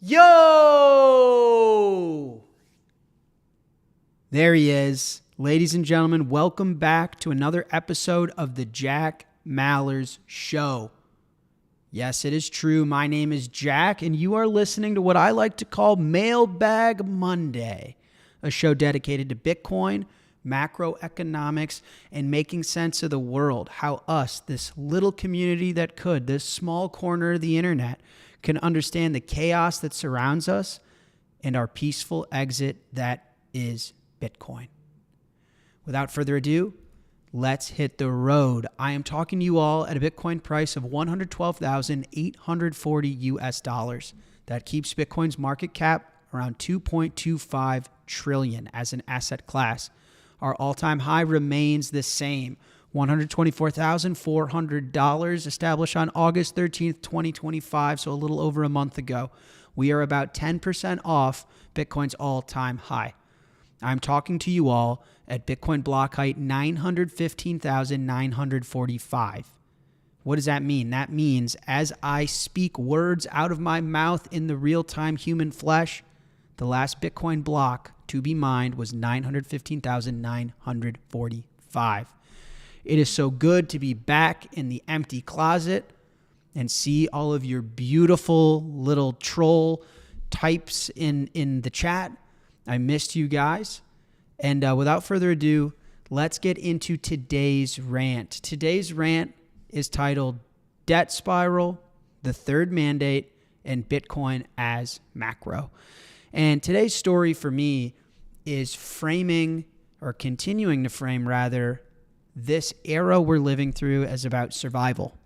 Yo! There he is. Ladies and gentlemen, welcome back to another episode of the Jack Mallers Show. Yes, it is true. My name is Jack, and you are listening to what I like to call Mailbag Monday, a show dedicated to Bitcoin, macroeconomics, and making sense of the world. How us, this little community that could, this small corner of the internet, can understand the chaos that surrounds us and our peaceful exit that is Bitcoin. Without further ado, let's hit the road. I am talking to you all at a Bitcoin price of $112,840 US. That keeps Bitcoin's market cap around 2.25 trillion as an asset class. Our all-time high remains the same, $124,400, established on August 13th, 2025, so a little over a month ago. We are about 10% off Bitcoin's all-time high. I'm talking to you all at Bitcoin block height 915,945. What does that mean? That means as I speak words out of my mouth in the real-time human flesh, the last Bitcoin block to be mined was 915,945. It is so good to be back in the empty closet and see all of your beautiful little troll types in the chat. I missed you guys. And without further ado, let's get into today's rant. Today's rant is titled Debt Spiral, the Third Mandate, and Bitcoin as Macro. And today's story for me is framing, or continuing to frame rather, this era we're living through as about survival.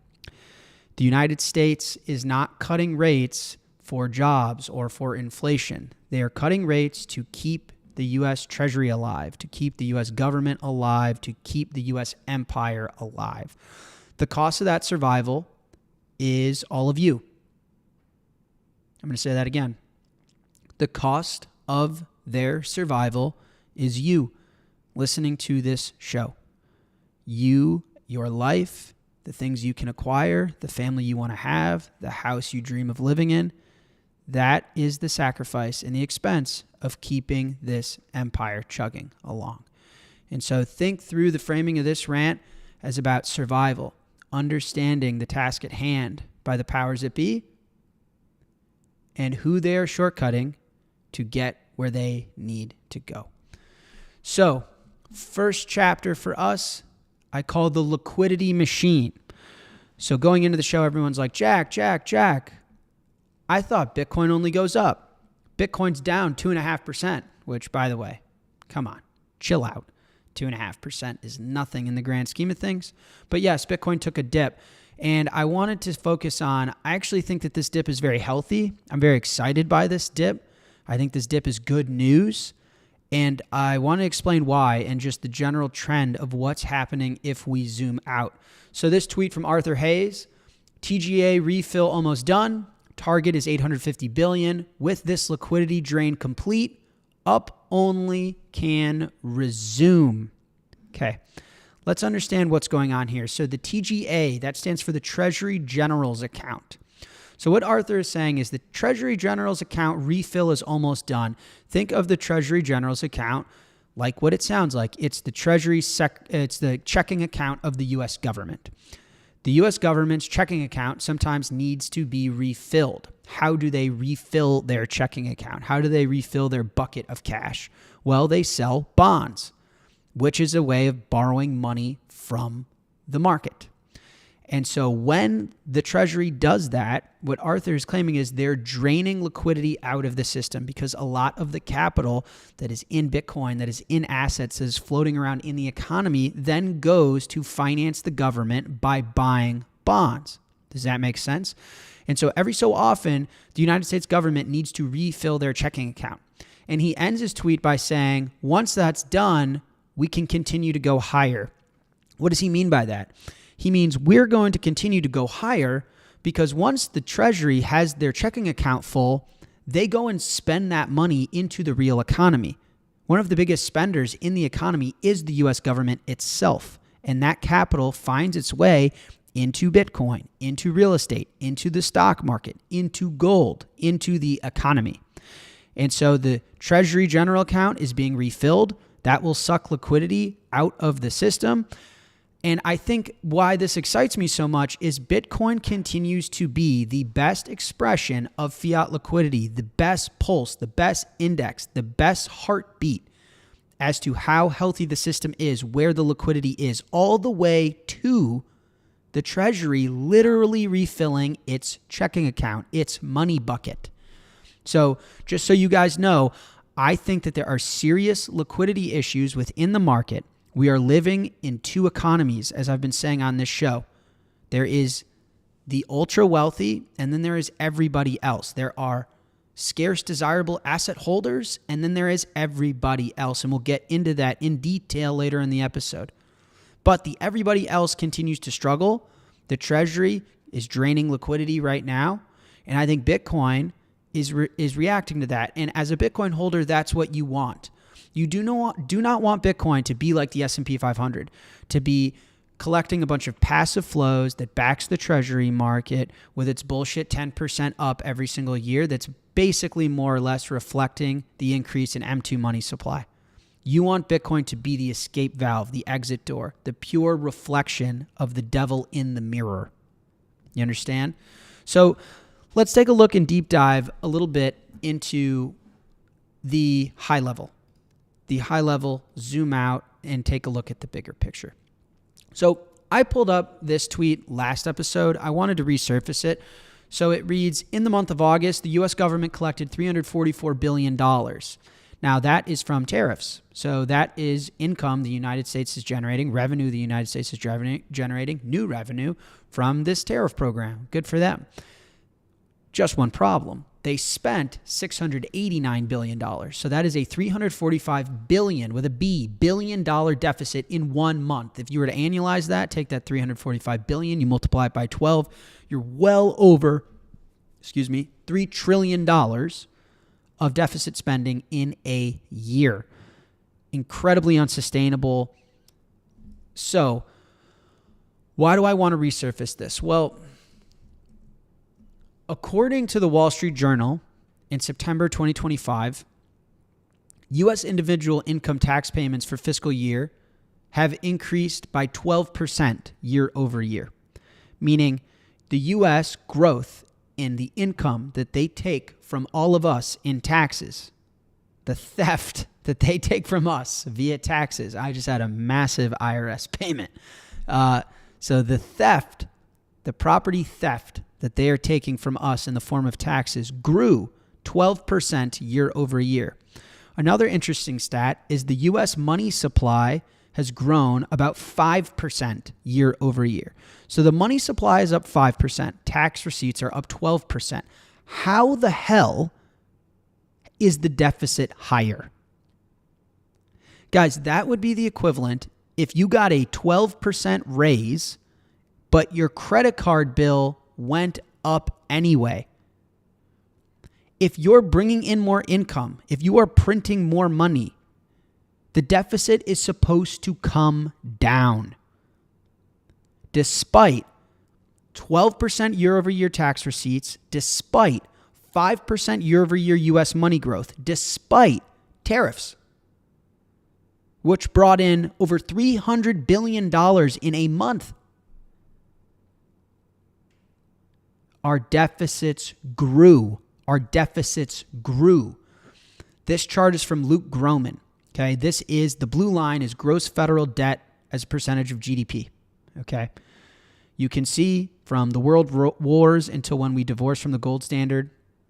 The United States is not cutting rates for jobs or for inflation. They are cutting rates to keep the U.S. Treasury alive, to keep the U.S. government alive, to keep the U.S. empire alive. The cost of that survival is all of you. I'm going to say that again. The cost of their survival is you listening to this show. You, your life, the things you can acquire, the family you want to have, the house you dream of living in. That is the sacrifice and the expense of keeping this empire chugging along. And so think through the framing of this rant as about survival, understanding the task at hand by the powers that be, and who they are shortcutting to get where they need to go. So, first chapter for us, I call the liquidity machine. So going into the show, everyone's like, Jack, I thought Bitcoin only goes up. Bitcoin's down 2.5%, which, by the way, come on, chill out. 2.5% is nothing in the grand scheme of things. But yes, Bitcoin took a dip. And I wanted to focus on, I actually think that this dip is very healthy. I'm very excited by this dip. I think this dip is good news. And I want to explain why and just the general trend of what's happening if we zoom out. So this tweet from Arthur Hayes, TGA refill almost done. Target is 850 billion. With this liquidity drain complete, up only can resume. Okay, let's understand what's going on here. So the TGA, that stands for the Treasury General's Account. So what Arthur is saying is the Treasury General's account refill is almost done. Think of the Treasury General's account like what it sounds like. It's the it's the checking account of the U.S. government. The U.S. government's checking account sometimes needs to be refilled. How do they refill their checking account? How do they refill their bucket of cash? Well, they sell bonds, which is a way of borrowing money from the market. And so when the Treasury does that, what Arthur is claiming is they're draining liquidity out of the system because a lot of the capital that is in Bitcoin, that is in assets, that is floating around in the economy, then goes to finance the government by buying bonds. Does that make sense? And so every so often, the United States government needs to refill their checking account. And he ends his tweet by saying, once that's done, we can continue to go higher. What does he mean by that? He means we're going to continue to go higher because once the Treasury has their checking account full, they go and spend that money into the real economy. One of the biggest spenders in the economy is the U.S. government itself, and that capital finds its way into Bitcoin, into real estate, into the stock market, into gold, into the economy. And so the Treasury general account is being refilled. That will suck liquidity out of the system. And I think why this excites me so much is Bitcoin continues to be the best expression of fiat liquidity, the best pulse, the best index, the best heartbeat as to how healthy the system is, where the liquidity is, all the way to the Treasury literally refilling its checking account, its money bucket. So just so you guys know, I think that there are serious liquidity issues within the market. We are living in two economies, as I've been saying on this show. There is the ultra wealthy, and then there is everybody else. There are scarce, desirable asset holders, and then there is everybody else. And we'll get into that in detail later in the episode. But the everybody else continues to struggle. The Treasury is draining liquidity right now. And I think Bitcoin is reacting to that. And as a Bitcoin holder, that's what you want. You do not want Bitcoin to be like the S&P 500, to be collecting a bunch of passive flows that backs the Treasury market with its bullshit 10% up every single year. That's basically more or less reflecting the increase in M2 money supply. You want Bitcoin to be the escape valve, the exit door, the pure reflection of the devil in the mirror. You understand? So let's take a look and deep dive a little bit into the high level. The high level, zoom out and take a look at the bigger picture. So I pulled up this tweet last episode. I wanted to resurface it. So it reads, in the month of August, the U.S. government collected $344 billion. Now that is from tariffs. So that is income the United States is generating, revenue the United States is generating, new revenue from this tariff program. Good for them. Just one problem. They spent $689 billion. So that is a $345 billion with a B, $billion deficit in 1 month. If you were to annualize that, take that $345 billion, you multiply it by 12, you're well over, $3 trillion of deficit spending in a year. Incredibly unsustainable. So why do I want to resurface this? Well, according to the Wall Street Journal, in September 2025, U.S. individual income tax payments for fiscal year have increased by 12% year over year, meaning the U.S. growth in the income that they take from all of us in taxes, the theft that they take from us via taxes. I just had a massive IRS payment. So the theft, the property theft that they are taking from us in the form of taxes grew 12% year over year. Another interesting stat is the U.S. money supply has grown about 5% year over year. So the money supply is up 5%. Tax receipts are up 12%. How the hell is the deficit higher? Guys, that would be the equivalent if you got a 12% raise, but your credit card bill went up anyway. If you're bringing in more income, if you are printing more money, the deficit is supposed to come down. Despite 12% year over year tax receipts, despite 5% year over year U.S. money growth, despite tariffs, which brought in over $300 billion in a month, our deficits grew. Our deficits grew. This chart is from Luke Groman. Okay, this is the blue line is gross federal debt as a percentage of GDP. Okay, you can see from the world wars until when we divorced from the gold standard,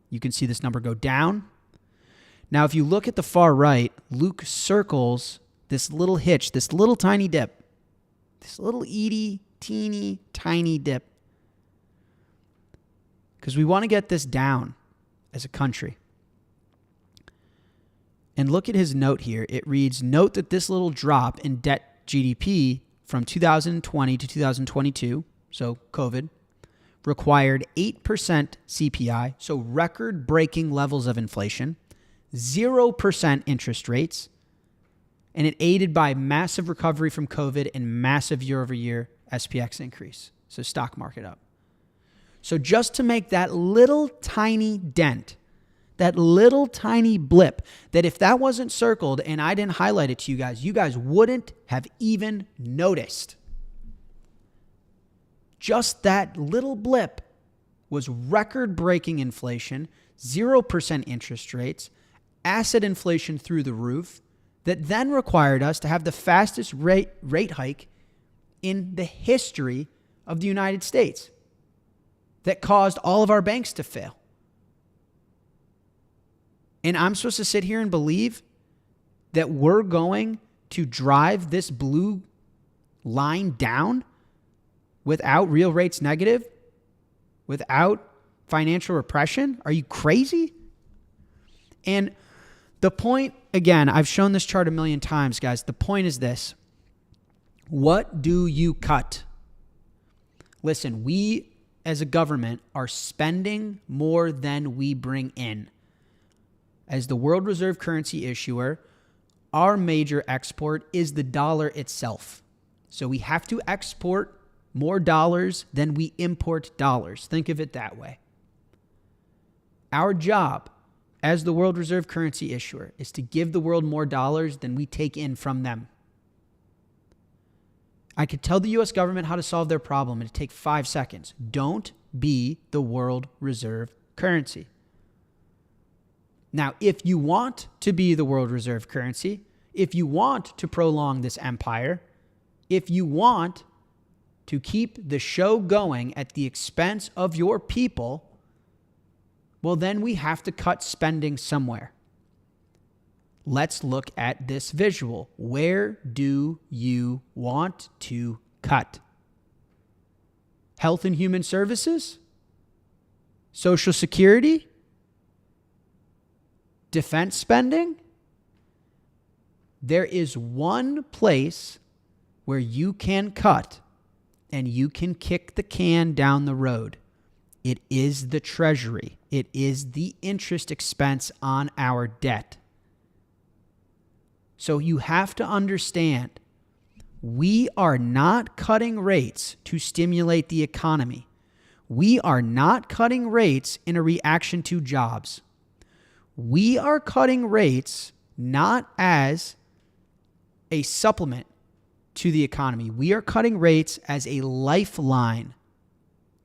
you can see this number go down. Now, if you look at the far right, Luke circles this little hitch, this little tiny dip, this little teeny tiny dip, because we want to get this down as a country. And look at his note here. It reads, note that this little drop in debt GDP from 2020 to 2022, so COVID, required 8% CPI, so record-breaking levels of inflation, 0% interest rates, and it aided by massive recovery from COVID and massive year-over-year SPX increase. So stock market up. So just to make that little tiny dent, that little tiny blip, that if that wasn't circled and I didn't highlight it to you guys wouldn't have even noticed. Just that little blip was record-breaking inflation, 0% interest rates, asset inflation through the roof, that then required us to have the fastest rate hike in the history of the United States, that caused all of our banks to fail. And I'm supposed to sit here and believe that we're going to drive this blue line down without real rates negative, without financial repression? Are you crazy? And the point, again, I've shown this chart a million times, guys. The point is this. What do you cut? Listen, we as a government are spending more than we bring in. As the world reserve currency issuer, our major export is the dollar itself. So we have to export more dollars than we import dollars. Think of it that way. Our job as the world reserve currency issuer is to give the world more dollars than we take in from them. I could tell the U.S. government how to solve their problem. It'd take 5 seconds. Don't be the world reserve currency. Now, if you want to be the world reserve currency, if you want to prolong this empire, if you want to keep the show going at the expense of your people, well, then we have to cut spending somewhere. Let's look at this visual. Where do you want to cut? Health and Human Services? Social Security? Defense spending? There is one place where you can cut and you can kick the can down the road. It is the treasury. It is the interest expense on our debt. So you have to understand, we are not cutting rates to stimulate the economy. We are not cutting rates in a reaction to jobs. We are cutting rates not as a supplement to the economy. We are cutting rates as a lifeline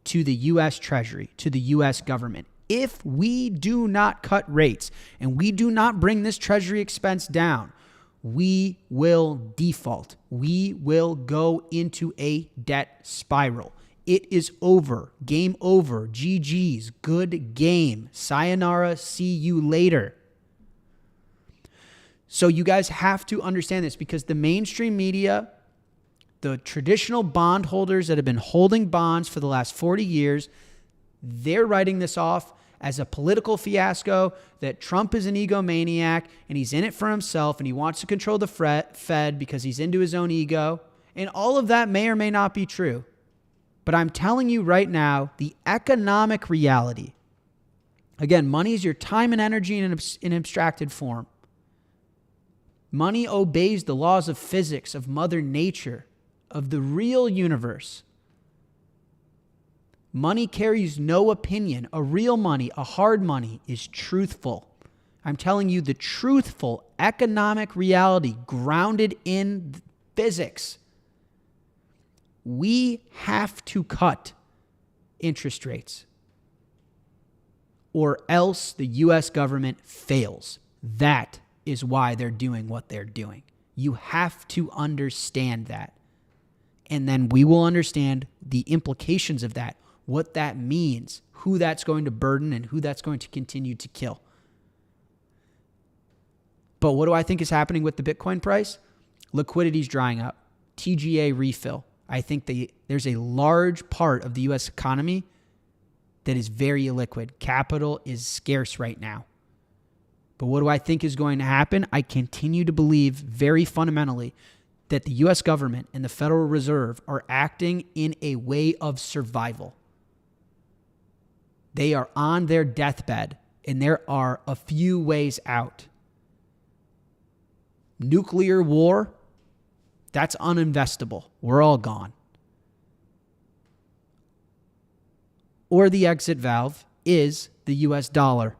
to the U.S. Treasury, to the U.S. government. If we do not cut rates and we do not bring this Treasury expense down, we will default. We will go into a debt spiral. It is over. Game over. GG's. Good game. Sayonara. See you later. So you guys have to understand this, because the mainstream media, the traditional bondholders that have been holding bonds for the last 40 years, they're writing this off as a political fiasco, that Trump is an egomaniac and he's in it for himself and he wants to control the Fed because he's into his own ego. And all of that may or may not be true. But I'm telling you right now, the economic reality, again, money is your time and energy in abstracted form. Money obeys the laws of physics, of Mother Nature, of the real universe. Money carries no opinion. A real money, a hard money, is truthful. I'm telling you the truthful economic reality grounded in physics. We have to cut interest rates, or else the U.S. government fails. That is why they're doing what they're doing. You have to understand that. And then we will understand the implications of that, what that means, who that's going to burden, and who that's going to continue to kill. But what do I think is happening with the Bitcoin price? Liquidity's drying up. TGA refill. I think there's a large part of the U.S. economy that is very illiquid. Capital is scarce right now. But what do I think is going to happen? I continue to believe very fundamentally that the U.S. government and the Federal Reserve are acting in a way of survival. They are on their deathbed, and there are a few ways out. Nuclear war, that's uninvestable. We're all gone. or the exit valve is the US dollar,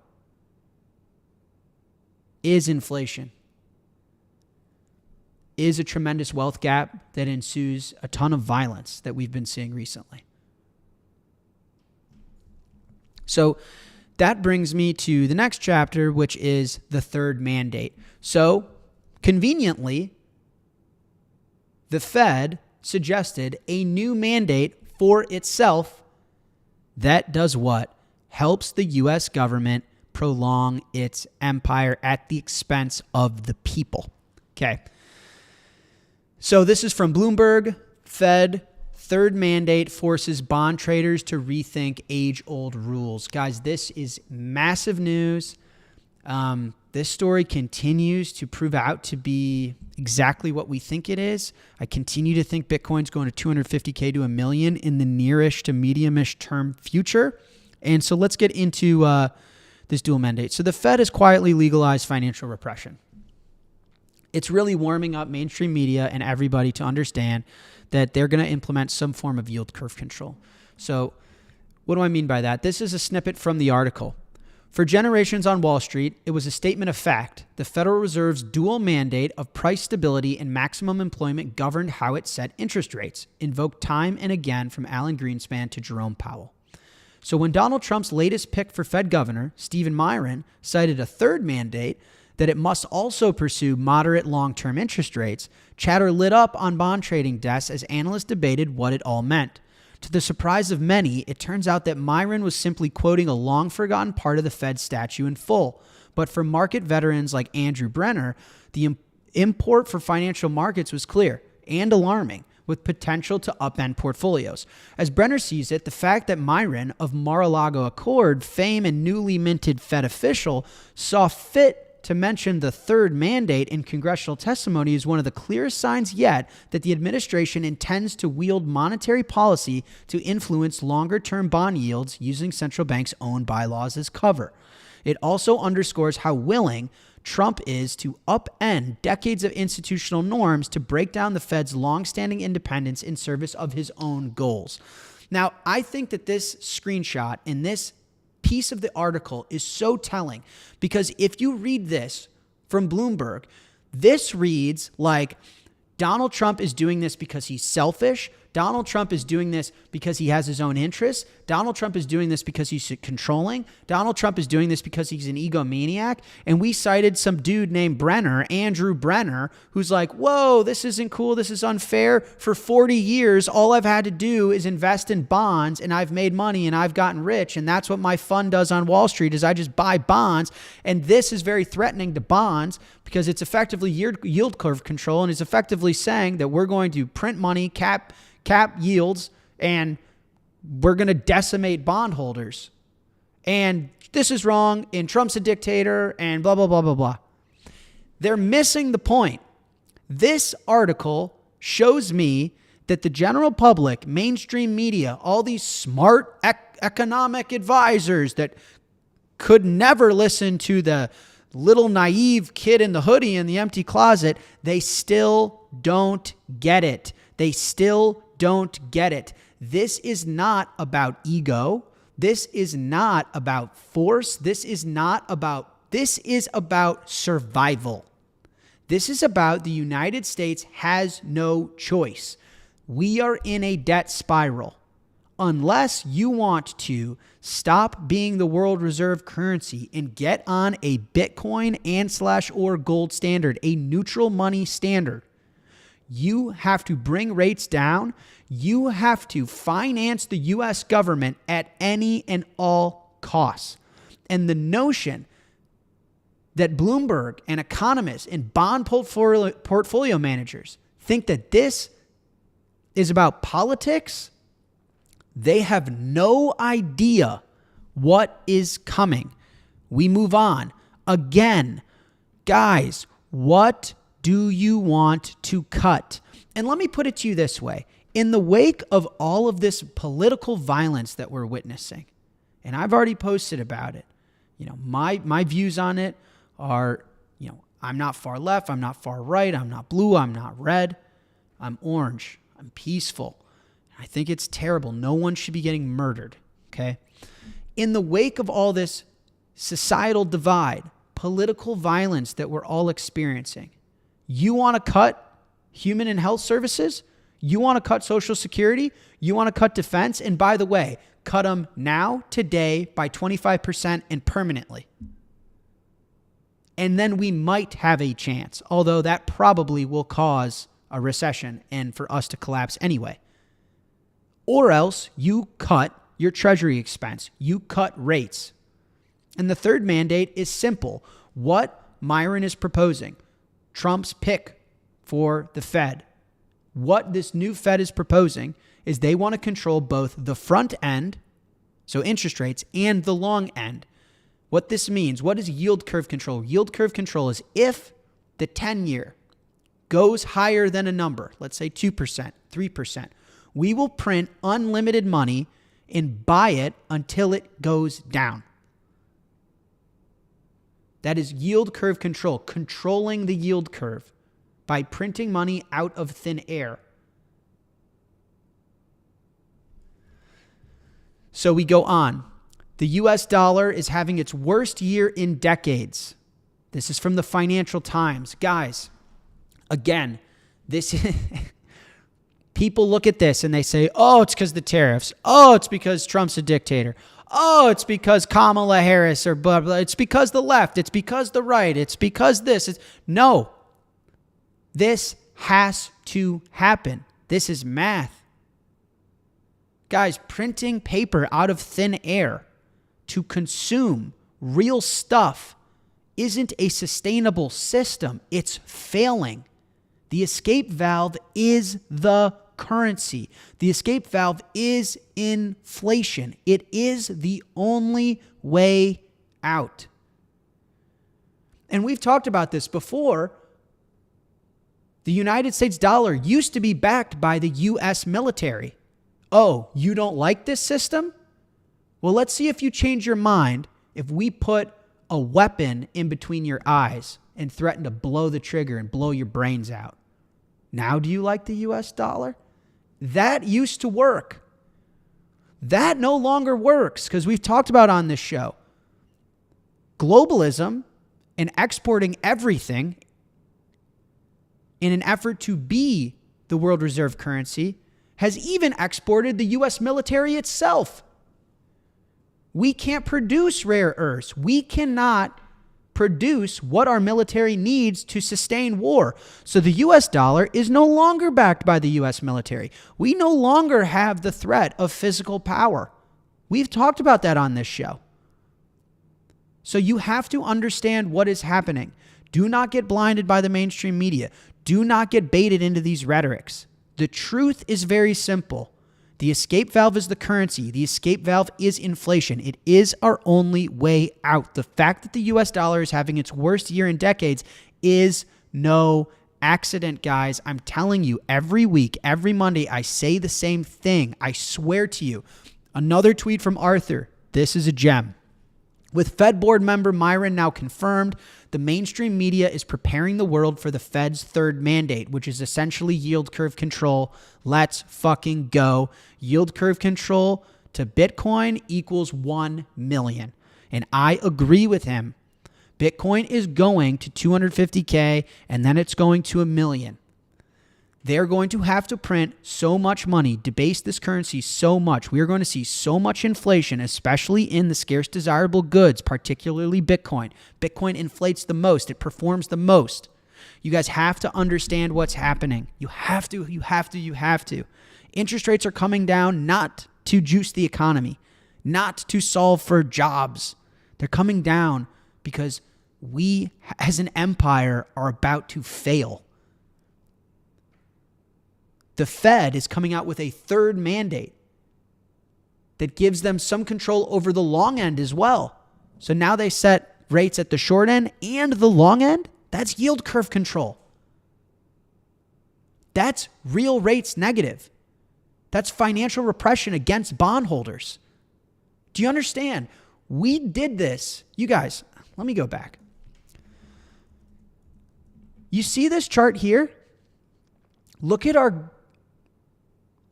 is inflation, is a tremendous wealth gap that ensues a ton of violence that we've been seeing recently. So that brings me to the next chapter, which is the third mandate. So conveniently, the Fed suggested a new mandate for itself that does what? Helps the U.S. government prolong its empire at the expense of the people. Okay. So this is from Bloomberg. Fed third mandate forces bond traders to rethink age-old rules. Guys, this is massive news. This story continues to prove out to be exactly what we think it is. I continue to think Bitcoin's going to 250K to $1 million in the nearish to mediumish term future. And so let's get into this dual mandate. So the Fed has quietly legalized financial repression. It's really warming up mainstream media and everybody to understand that they're going to implement some form of yield curve control. So what do I mean by that? This is a snippet from the article. For generations on Wall Street, it was a statement of fact. The Federal Reserve's dual mandate of price stability and maximum employment governed how it set interest rates, invoked time and again from Alan Greenspan to Jerome Powell. So when Donald Trump's latest pick for Fed governor, Stephen Miron, cited a third mandate that it must also pursue moderate long-term interest rates, chatter lit up on bond trading desks as analysts debated what it all meant. To the surprise of many, it turns out that Miron was simply quoting a long-forgotten part of the Fed statute in full. But for market veterans like Andrew Brenner, the import for financial markets was clear and alarming, with potential to upend portfolios. As Brenner sees it, the fact that Miron of Mar-a-Lago Accord fame and newly minted Fed official saw fit to mention the third mandate in congressional testimony is one of the clearest signs yet that the administration intends to wield monetary policy to influence longer-term bond yields using central banks' own bylaws as cover. It also underscores how willing Trump is to upend decades of institutional norms to break down the Fed's longstanding independence in service of his own goals. Now, I think that this screenshot in this piece of the article is so telling because if you read this from Bloomberg, this reads like Donald Trump is doing this because he's selfish. Donald Trump is doing this because he has his own interests. Donald Trump is doing this because he's controlling. Donald Trump is doing this because he's an egomaniac. And we cited some dude named Brenner, Andrew Brenner, who's like, whoa, this isn't cool. This is unfair. For 40 years, all I've had to do is invest in bonds and I've made money and I've gotten rich. And that's what my fund does on Wall Street is I just buy bonds. And this is very threatening to bonds because it's effectively yield curve control and is effectively saying that we're going to print money, cap yields, and we're going to decimate bondholders. And this is wrong, and Trump's a dictator, and blah, blah, blah, blah, blah. They're missing the point. This article shows me that the general public, mainstream media, all these smart economic advisors that could never listen to the little naive kid in the hoodie in the empty closet, they still don't get it. They still don't get it. This is not about ego. This is not about force. This is about survival. This is about the United States has no choice. We are in a debt spiral. Unless you want to stop being the world reserve currency and get on a Bitcoin and/or gold standard, a neutral money standard, you have to bring rates down. You have to finance the U.S. government at any and all costs. And the notion that Bloomberg and economists and bond portfolio managers think that this is about politics, they have no idea what is coming. We move on. Again, guys, what do you want to cut? And let me put it to you this way. In the wake of all of this political violence that we're witnessing, and I've already posted about it, my views on it are, I'm not far left, I'm not far right, I'm not blue, I'm not red, I'm orange, I'm peaceful. I think it's terrible. No one should be getting murdered, okay? In the wake of all this societal divide, political violence that we're all experiencing, you want to cut human and health services? You want to cut Social Security? You want to cut defense? And by the way, cut them now, today, by 25% and permanently. And then we might have a chance, although that probably will cause a recession and for us to collapse anyway. Or else you cut your treasury expense. You cut rates. And the third mandate is simple. What Myron is proposing, Trump's pick for the Fed, what this new Fed is proposing is they want to control both the front end, so interest rates, and the long end. What this means, what is yield curve control? Yield curve control is if the 10-year goes higher than a number, let's say 2%, 3%, we will print unlimited money and buy it until it goes down. That is yield curve control, controlling the yield curve by printing money out of thin air. So we go on. The US dollar is having its worst year in decades. This is from the Financial Times. Guys, again, this people look at this and they say, oh, it's because of the tariffs. Oh, it's because Trump's a dictator. Oh, it's because Kamala Harris or blah, blah. It's because the left. It's because the right. It's because this. No. This has to happen. This is math. Guys, printing paper out of thin air to consume real stuff isn't a sustainable system. It's failing. The escape valve is the currency. The escape valve is inflation. It is the only way out. And we've talked about this before. The United States dollar used to be backed by the U.S. military. Oh, you don't like this system? Well, let's see if you change your mind if we put a weapon in between your eyes and threaten to blow the trigger and blow your brains out. Now, do you like the U.S. dollar? That used to work. That no longer works because we've talked about on this show. Globalism and exporting everything in an effort to be the world reserve currency has even exported the U.S. military itself. We can't produce rare earths. We cannot produce what our military needs to sustain war. So the U.S. dollar is no longer backed by the U.S. military. We no longer have the threat of physical power. We've talked about that on this show. So you have to understand what is happening. Do not get blinded by the mainstream media. Do not get baited into these rhetorics. The truth is very simple. The escape valve is the currency. The escape valve is inflation. It is our only way out. The fact that the US dollar is having its worst year in decades is no accident, guys. I'm telling you, every week, every Monday, I say the same thing. I swear to you. Another tweet from Arthur. This is a gem. With Fed board member Myron now confirmed, the mainstream media is preparing the world for the Fed's third mandate, which is essentially yield curve control. Let's fucking go. Yield curve control to Bitcoin equals 1 million. And I agree with him. Bitcoin is going to 250K and then it's going to 1 million. They're going to have to print so much money, debase this currency so much. We are going to see so much inflation, especially in the scarce desirable goods, particularly Bitcoin. Bitcoin inflates the most. It performs the most. You guys have to understand what's happening. You have to. Interest rates are coming down not to juice the economy, not to solve for jobs. They're coming down because we as an empire are about to fail. The Fed is coming out with a third mandate that gives them some control over the long end as well. So now they set rates at the short end and the long end. That's yield curve control. That's real rates negative. That's financial repression against bondholders. Do you understand? We did this. You guys, let me go back. You see this chart here? Look at our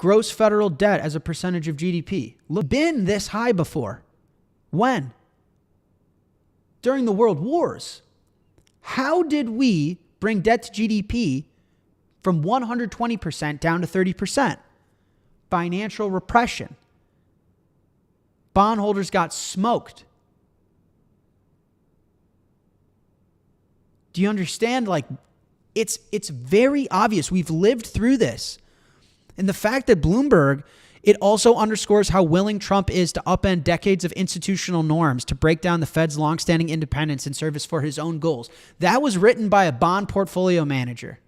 gross federal debt as a percentage of GDP. Look, been this high before. When? During the world wars. How did we bring debt to GDP from 120% down to 30%? Financial repression. Bondholders got smoked. Do you understand? Like, it's very obvious. We've lived through this. And the fact that Bloomberg, it also underscores how willing Trump is to upend decades of institutional norms to break down the Fed's longstanding independence and service for his own goals. That was written by a bond portfolio manager.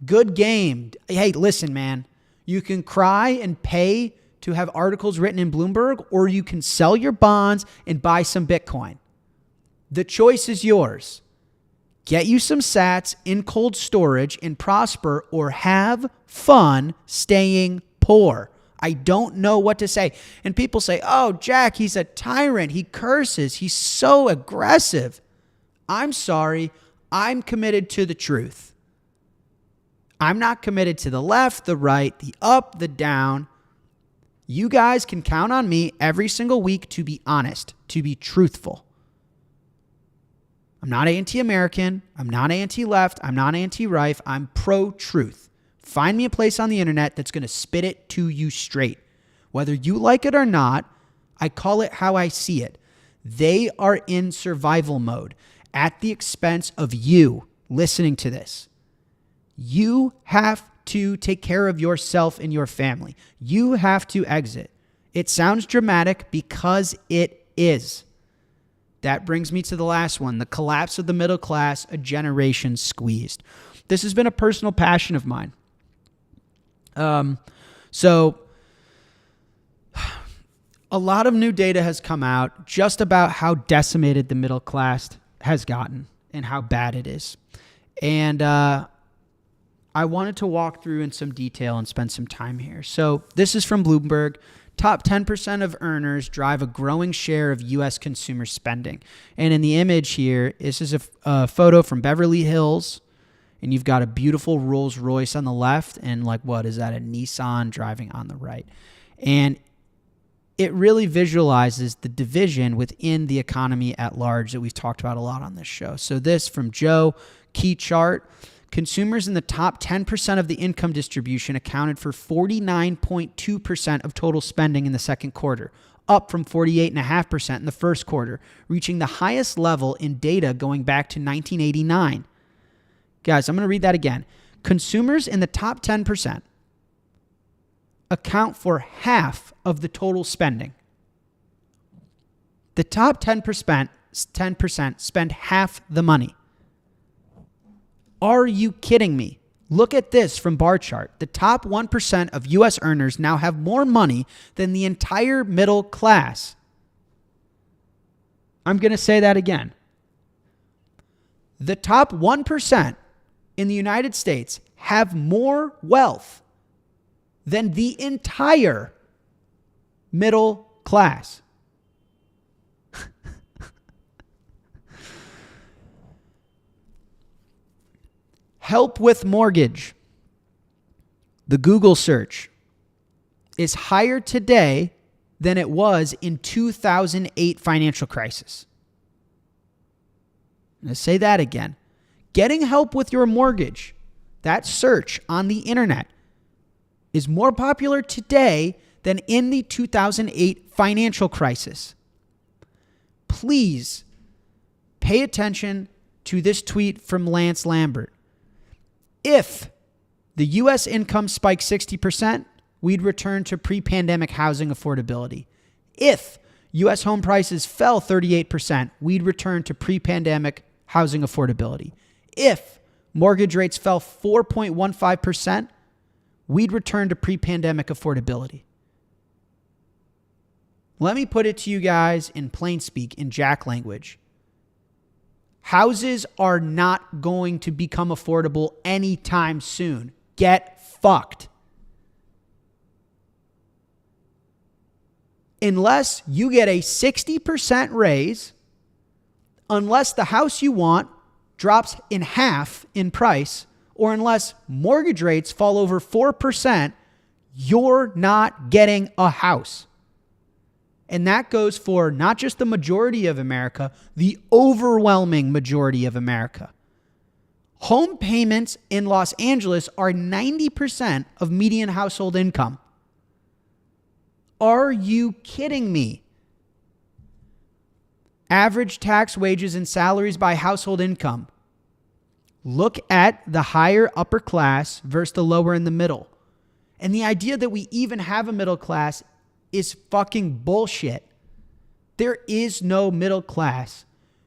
Good game. Hey, listen, man. You can cry and pay to have articles written in Bloomberg, or you can sell your bonds and buy some Bitcoin. The choice is yours. Get you some sats in cold storage and prosper, or have fun staying poor. I don't know what to say. And people say, oh, Jack, he's a tyrant. He curses. He's so aggressive. I'm sorry. I'm committed to the truth. I'm not committed to the left, the right, the up, the down. You guys can count on me every single week to be honest, to be truthful. I'm not anti-American. I'm not anti-left. I'm not anti-right. I'm pro-truth. Find me a place on the internet that's going to spit it to you straight. Whether you like it or not, I call it how I see it. They are in survival mode at the expense of you listening to this. You have to take care of yourself and your family. You have to exit. It sounds dramatic because it is. That brings me to the last one, the collapse of the middle class, a generation squeezed. This has been a personal passion of mine. So a lot of new data has come out just about how decimated the middle class has gotten and how bad it is. And I wanted to walk through in some detail and spend some time here. So this is from Bloomberg. Top 10% of earners drive a growing share of U.S. consumer spending. And in the image here, this is a photo from Beverly Hills. And you've got a beautiful Rolls Royce on the left. And like, what is that? A Nissan driving on the right. And it really visualizes the division within the economy at large that we've talked about a lot on this show. So this from Joe, key chart. Consumers in the top 10% of the income distribution accounted for 49.2% of total spending in the second quarter, up from 48.5% in the first quarter, reaching the highest level in data going back to 1989. Guys, I'm going to read that again. Consumers in the top 10% account for half of the total spending. The top 10% spend half the money. Are you kidding me? Look at this from bar chart. The top 1% of U.S. earners now have more money than the entire middle class. I'm going to say that again. The top 1% in the United States have more wealth than the entire middle class. Help with mortgage. The Google search is higher today than it was in 2008 financial crisis. I'm going to say that again. Getting help with your mortgage, that search on the internet, is more popular today than in the 2008 financial crisis. Please pay attention to this tweet from Lance Lambert. If the U.S. income spiked 60%, we'd return to pre-pandemic housing affordability. If U.S. home prices fell 38%, we'd return to pre-pandemic housing affordability. If mortgage rates fell 4.15%, we'd return to pre-pandemic affordability. Let me put it to you guys in plain speak, in Jack language. Houses are not going to become affordable anytime soon. Get fucked. Unless you get a 60% raise, unless the house you want drops in half in price, or unless mortgage rates fall over 4%, you're not getting a house. And that goes for not just the majority of America, the overwhelming majority of America. Home payments in Los Angeles are 90% of median household income. Are you kidding me? Average tax wages and salaries by household income. Look at the higher upper class versus the lower and the middle. And the idea that we even have a middle class is fucking bullshit. There is no middle class.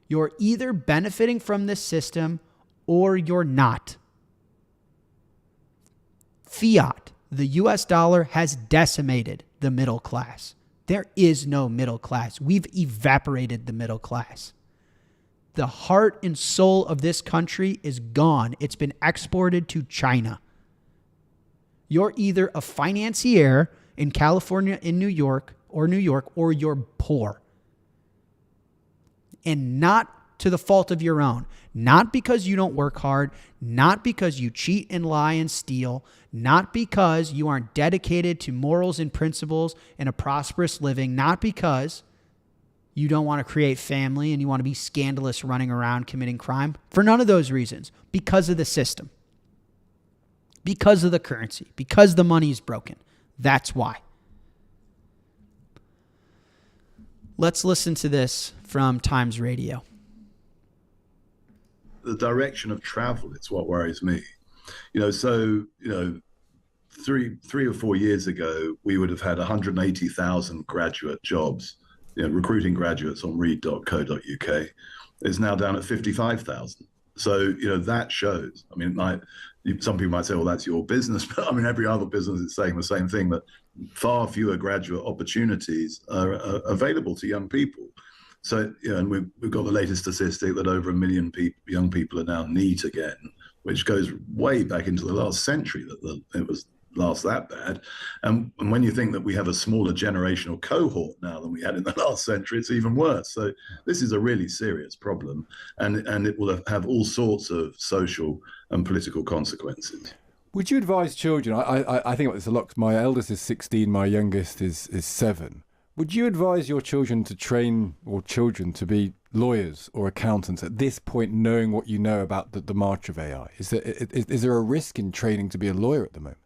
You're either benefiting from this system or you're not. Fiat, the US dollar, has decimated the middle class. There is no middle class. We've evaporated the middle class. The heart and soul of this country is gone. It's been exported to China. You're either a financier in California, in New York, or you're poor. And not to the fault of your own. Not because you don't work hard, not because you cheat and lie and steal, not because you aren't dedicated to morals and principles and a prosperous living, not because you don't want to create family and you want to be scandalous running around committing crime. For none of those reasons. Because of the system. Because of the currency. Because the money is broken. That's why. Let's listen to this from Times Radio. The direction of travel is what worries me. Three or 4 years ago, we would have had 180,000 graduate jobs, recruiting graduates on read.co.uk. It's now down at 55,000. So, that shows. I mean, some people might say, well, that's your business. But I mean, every other business is saying the same thing, that far fewer graduate opportunities are available to young people. So, and we've got the latest statistic that over 1 million young people are now NEET again, which goes way back into the last century that it was last that bad. And when you think that we have a smaller generational cohort now than we had in the last century, it's even worse. So this is a really serious problem, and it will have all sorts of social and political consequences. Would you advise children, I think about this a lot, 'cause my eldest is 16, my youngest is 7. Would you advise your children to train, or children to be lawyers or accountants at this point, knowing what you know about the march of AI? Is there a risk in training to be a lawyer at the moment?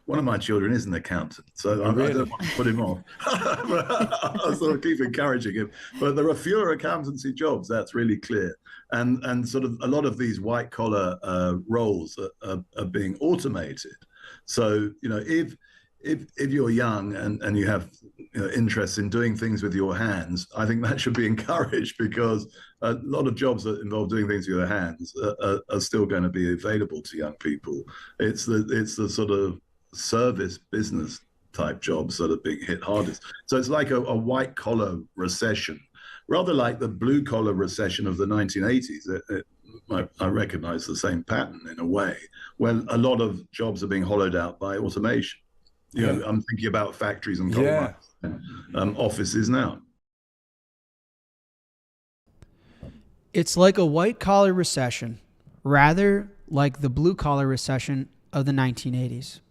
One of my children is an accountant, so I don't want to put him off. I sort of keep encouraging him. But there are fewer accountancy jobs, that's really clear. And sort of a lot of these white collar roles are being automated. So, if you're young and you have interest in doing things with your hands, I think that should be encouraged, because a lot of jobs that involve doing things with your hands are still going to be available to young people. It's the sort of service business type jobs that are being hit hardest. So it's like a white collar recession, rather like the blue collar recession of the 1980s. I recognize the same pattern in a way, when a lot of jobs are being hollowed out by automation. I'm thinking about factories and coal mines, offices now. It's like a white collar recession, rather like the blue collar recession of the 1980s.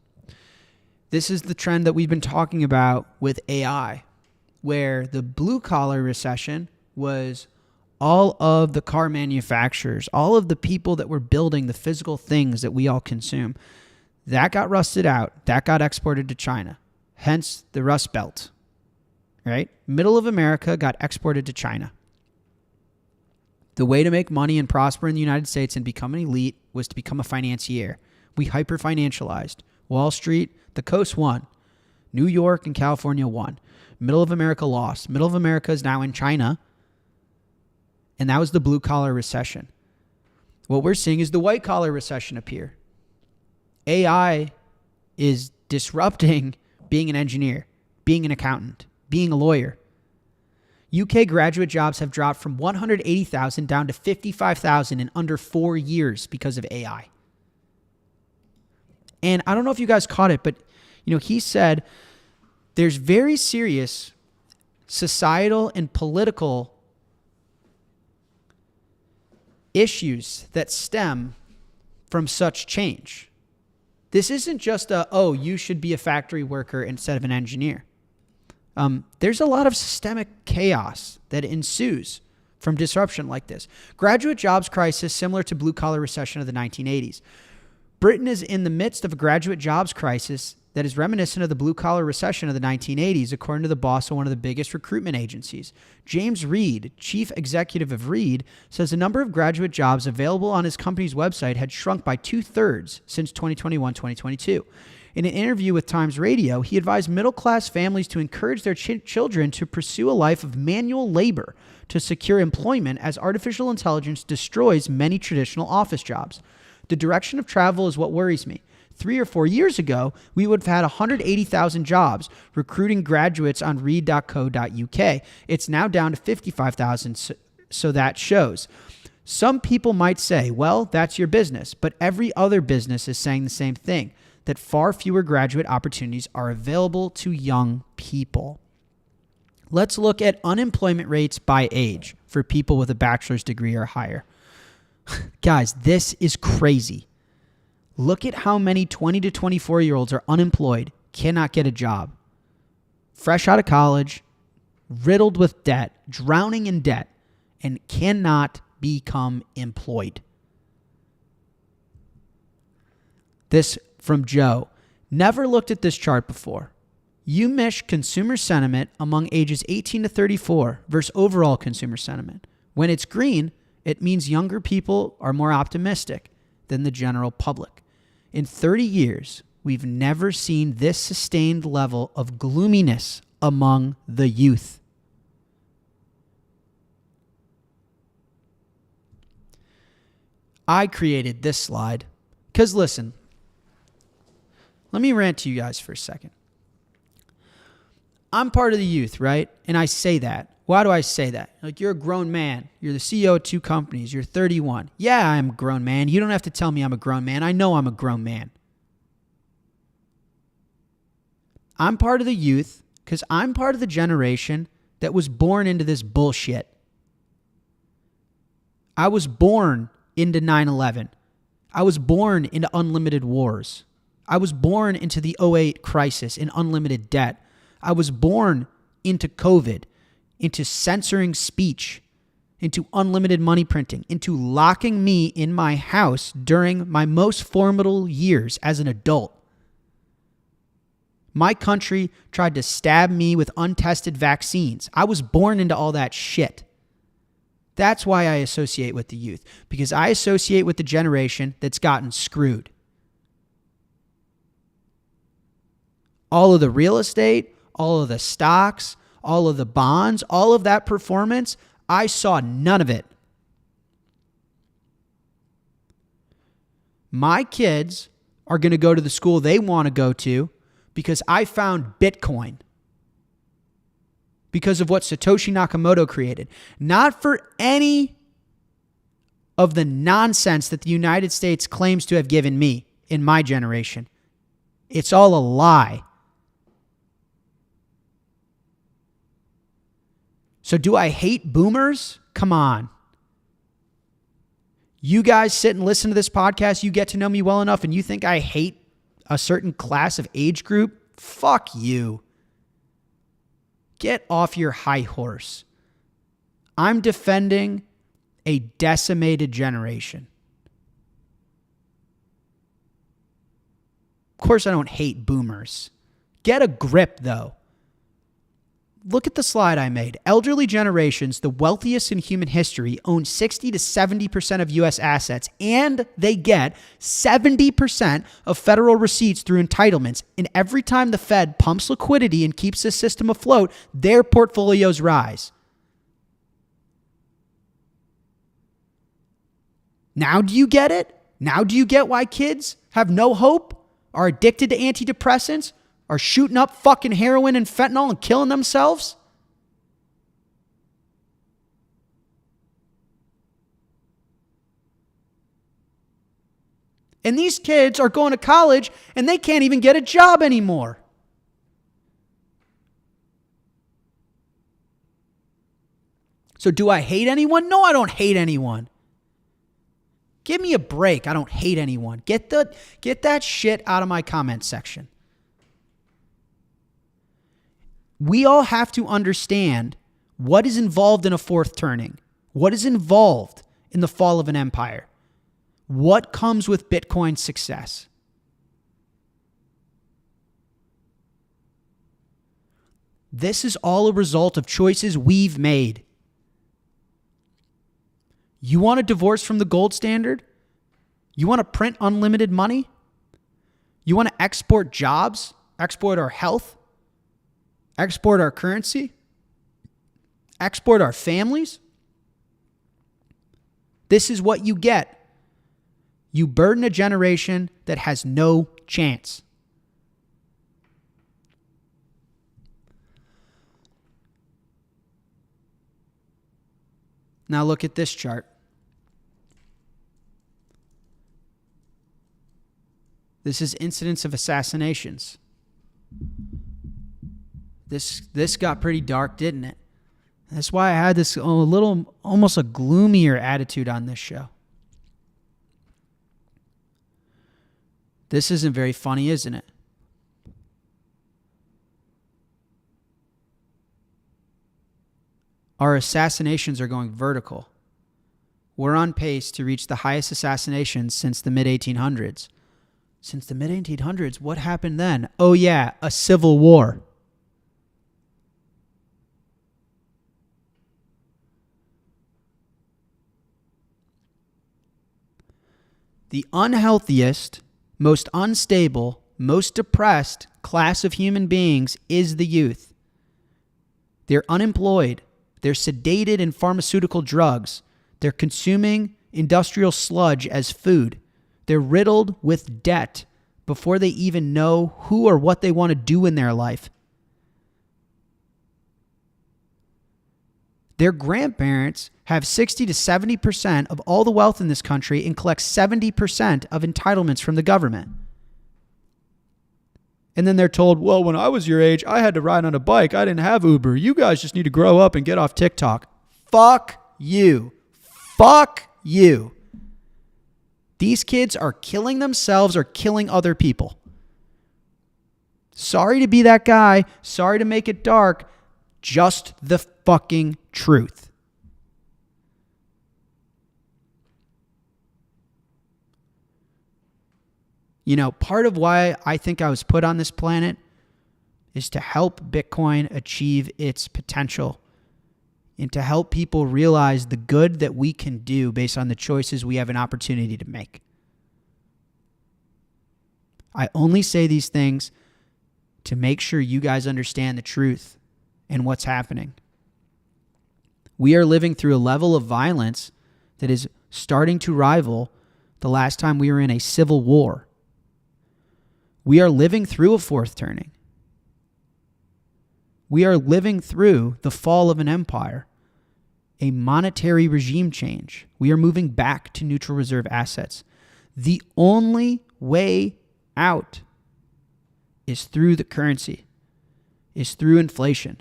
This is the trend that we've been talking about with AI, where the blue collar recession was all of the car manufacturers, all of the people that were building the physical things that we all consume. That got rusted out. That got exported to China. Hence the Rust Belt, right? Middle of America got exported to China. The way to make money and prosper in the United States and become an elite was to become a financier. We hyper-financialized. Wall Street, the coast won. New York and California won. Middle of America lost. Middle of America is now in China. And that was the blue-collar recession. What we're seeing is the white-collar recession appear. AI is disrupting being an engineer, being an accountant, being a lawyer. UK graduate jobs have dropped from 180,000 down to 55,000 in under 4 years because of AI. And I don't know if you guys caught it, but he said there's very serious societal and political issues that stem from such change. This isn't just you should be a factory worker instead of an engineer. There's a lot of systemic chaos that ensues from disruption like this. Graduate jobs crisis similar to blue-collar recession of the 1980s. Britain is in the midst of a graduate jobs crisis that is reminiscent of the blue-collar recession of the 1980s, according to the boss of one of the biggest recruitment agencies. James Reed, chief executive of Reed, says the number of graduate jobs available on his company's website had shrunk by 2/3 since 2021-2022. In an interview with Times Radio, he advised middle-class families to encourage their children to pursue a life of manual labor to secure employment as artificial intelligence destroys many traditional office jobs. The direction of travel is what worries me. 3 or 4 years ago, we would have had 180,000 jobs recruiting graduates on reed.co.uk. It's now down to 55,000, so that shows. Some people might say, well, that's your business, but every other business is saying the same thing, that far fewer graduate opportunities are available to young people. Let's look at unemployment rates by age for people with a bachelor's degree or higher. Guys, this is crazy. Look at how many 20 to 24-year-olds are unemployed, cannot get a job. Fresh out of college, riddled with debt, drowning in debt, and cannot become employed. This from Joe. Never looked at this chart before. You mesh consumer sentiment among ages 18 to 34 versus overall consumer sentiment. When it's green, it means younger people are more optimistic than the general public. In 30 years, we've never seen this sustained level of gloominess among the youth. I created this slide because, listen, let me rant to you guys for a second. I'm part of the youth, right? And I say that. Why do I say that? Like, you're a grown man. You're the CEO of 2 companies. You're 31. Yeah, I'm a grown man. You don't have to tell me I'm a grown man. I know I'm a grown man. I'm part of the youth because I'm part of the generation that was born into this bullshit. I was born into 9/11. I was born into unlimited wars. I was born into the 2008 crisis in unlimited debt. I was born into COVID, into censoring speech, into unlimited money printing, into locking me in my house during my most formidable years as an adult. My country tried to stab me with untested vaccines. I was born into all that shit. That's why I associate with the youth, because I associate with the generation that's gotten screwed. All of the real estate, all of the stocks, all of the bonds, all of that performance, I saw none of it. My kids are going to go to the school they want to go to because I found Bitcoin. Because of what Satoshi Nakamoto created. Not for any of the nonsense that the United States claims to have given me in my generation. It's all a lie. So do I hate boomers? Come on. You guys sit and listen to this podcast, you get to know me well enough, and you think I hate a certain class of age group? Fuck you. Get off your high horse. I'm defending a decimated generation. Of course, I don't hate boomers. Get a grip, though. Look at the slide I made. Elderly generations, the wealthiest in human history, own 60 to 70% of U.S. assets, and they get 70% of federal receipts through entitlements. And every time the Fed pumps liquidity and keeps the system afloat, their portfolios rise. Now do you get it? Now do you get why kids have no hope, are addicted to antidepressants, are shooting up fucking heroin and fentanyl and killing themselves? And these kids are going to college and they can't even get a job anymore. So do I hate anyone? No, I don't hate anyone. Give me a break. I don't hate anyone. Get that shit out of my comment section. We all have to understand what is involved in a fourth turning. What is involved in the fall of an empire? What comes with Bitcoin's success? This is all a result of choices we've made. You want a divorce from the gold standard? You want to print unlimited money? You want to export jobs, export our health, export our currency, export our families? This is what you get. You burden a generation that has no chance. Now look at this chart. This is incidents of assassinations. This got pretty dark, didn't it? That's why I had this little, almost a gloomier attitude on this show. This isn't very funny, isn't it? Our assassinations are going vertical. We're on pace to reach the highest assassinations since the mid-1800s. Since the mid-1800s, what happened then? Oh yeah, a civil war. The unhealthiest, most unstable, most depressed class of human beings is the youth. They're unemployed. They're sedated in pharmaceutical drugs. They're consuming industrial sludge as food. They're riddled with debt before they even know who or what they want to do in their life. Their grandparents have 60 to 70% of all the wealth in this country and collect 70% of entitlements from the government. And then they're told, well, when I was your age, I had to ride on a bike. I didn't have Uber. You guys just need to grow up and get off TikTok. Fuck you. Fuck you. These kids are killing themselves or killing other people. Sorry to be that guy. Sorry to make it dark. Just the fucking truth. You know, part of why I think I was put on this planet is to help Bitcoin achieve its potential and to help people realize the good that we can do based on the choices we have an opportunity to make. I only say these things to make sure you guys understand the truth and what's happening. We are living through a level of violence that is starting to rival the last time we were in a civil war. We are living through a fourth turning. We are living through the fall of an empire, a monetary regime change. We are moving back to neutral reserve assets. The only way out is through the currency, is through inflation,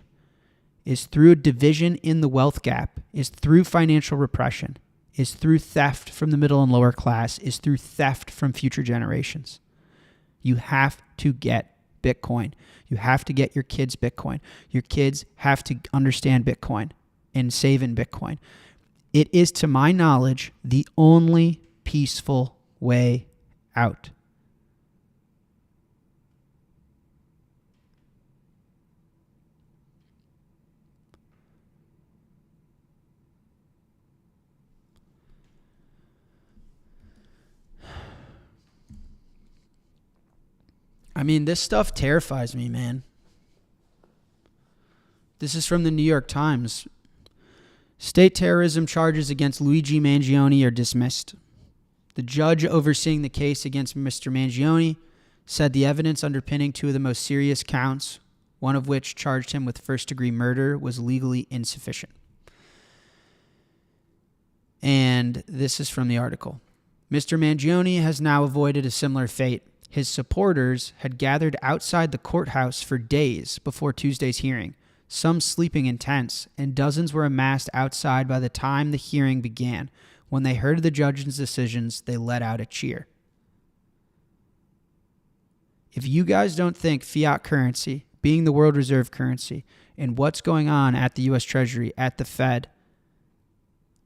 is through a division in the wealth gap, is through financial repression, is through theft from the middle and lower class, is through theft from future generations. You have to get Bitcoin. You have to get your kids Bitcoin. Your kids have to understand Bitcoin and save in Bitcoin. It is, to my knowledge, the only peaceful way out. I mean, this stuff terrifies me, man. This is from the New York Times. State terrorism charges against Luigi Mangione are dismissed. The judge overseeing the case against Mr. Mangione said the evidence underpinning two of the most serious counts, one of which charged him with first-degree murder, was legally insufficient. And this is from the article. Mr. Mangione has now avoided a similar fate. His supporters had gathered outside the courthouse for days before Tuesday's hearing, some sleeping in tents, and dozens were amassed outside by the time the hearing began, When they heard the judge's decisions, they let out a cheer. If you guys don't think fiat currency, being the world reserve currency, and what's going on at the U.S. Treasury, at the Fed,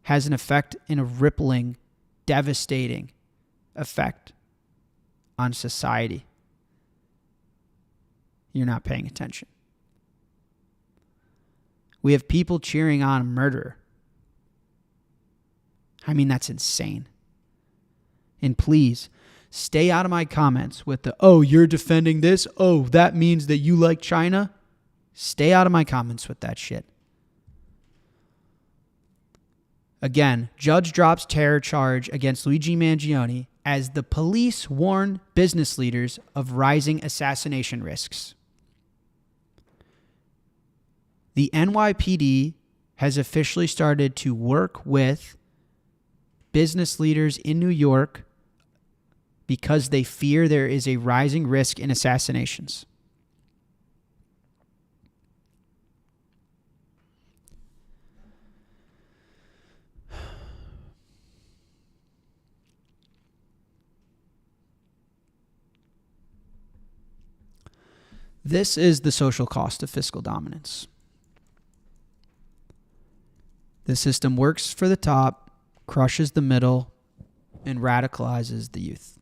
has an effect in a rippling, devastating effect on society, you're not paying attention. We have people cheering on a murderer. I mean, that's insane. And please, stay out of my comments with the, oh, you're defending this? Oh, that means that you like China? Stay out of my comments with that shit. Again, judge drops terror charge against Luigi Mangione as the police warn business leaders of rising assassination risks. The NYPD has officially started to work with business leaders in New York because they fear there is a rising risk in assassinations. This is the social cost of fiscal dominance. The system works for the top, crushes the middle, and radicalizes the youth.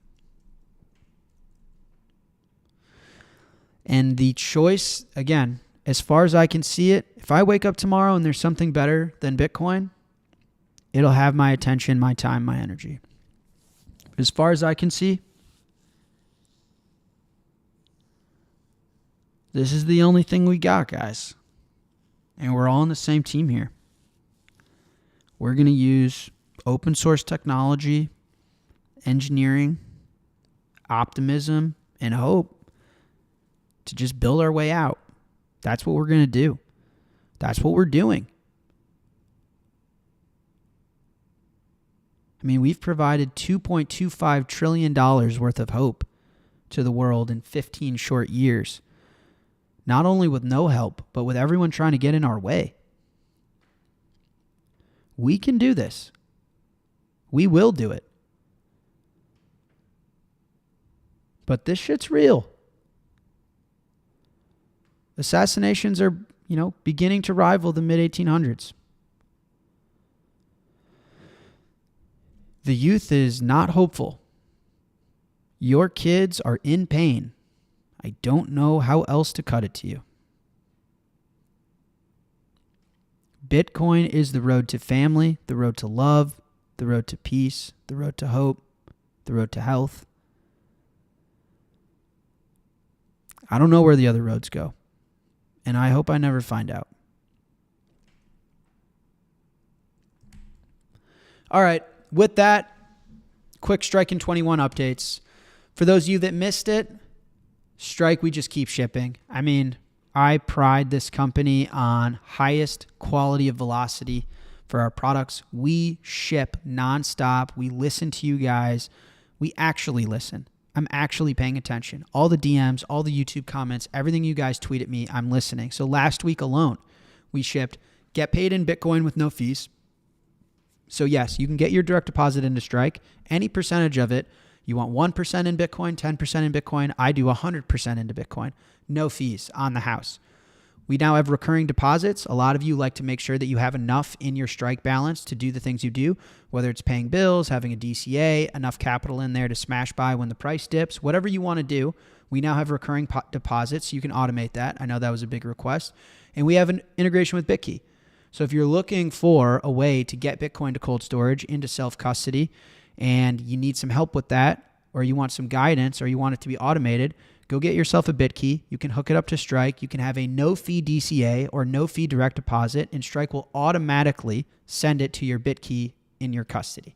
And the choice, again, as far as I can see it, if I wake up tomorrow and there's something better than Bitcoin, it'll have my attention, my time, my energy. But as far as I can see, this is the only thing we got, guys. And we're all on the same team here. We're going to use open source technology, engineering, optimism, and hope to just build our way out. That's what we're going to do. That's what we're doing. I mean, we've provided $2.25 trillion worth of hope to the world in 15 short years. Not only with no help, but with everyone trying to get in our way. We can do this. We will do it. But this shit's real. Assassinations are, beginning to rival the mid-1800s. The youth is not hopeful. Your kids are in pain. I don't know how else to cut it to you. Bitcoin is the road to family, the road to love, the road to peace, the road to hope, the road to health. I don't know where the other roads go, and I hope I never find out. All right, with that, quick Strike in 21 updates. For those of you that missed it, Strike, we just keep shipping. I mean, I pride this company on highest quality of velocity for our products. We ship nonstop. We listen to you guys. We actually listen. I'm actually paying attention. All the DMs, all the YouTube comments, everything you guys tweet at me, I'm listening. So last week alone, we shipped Get Paid in Bitcoin with no fees. So yes, you can get your direct deposit into Strike. Any percentage of it. You want 1% in Bitcoin, 10% in Bitcoin. I do 100% into Bitcoin. No fees on the house. We now have recurring deposits. A lot of you like to make sure that you have enough in your Strike balance to do the things you do, whether it's paying bills, having a DCA, enough capital in there to smash by when the price dips, whatever you want to do. We now have recurring deposits. You can automate that. I know that was a big request. And we have an integration with BitKey. So if you're looking for a way to get Bitcoin to cold storage into self-custody, and you need some help with that, or you want some guidance, or you want it to be automated, go get yourself a BitKey. You can hook it up to Strike. You can have a no-fee DCA or no-fee direct deposit, and Strike will automatically send it to your BitKey in your custody.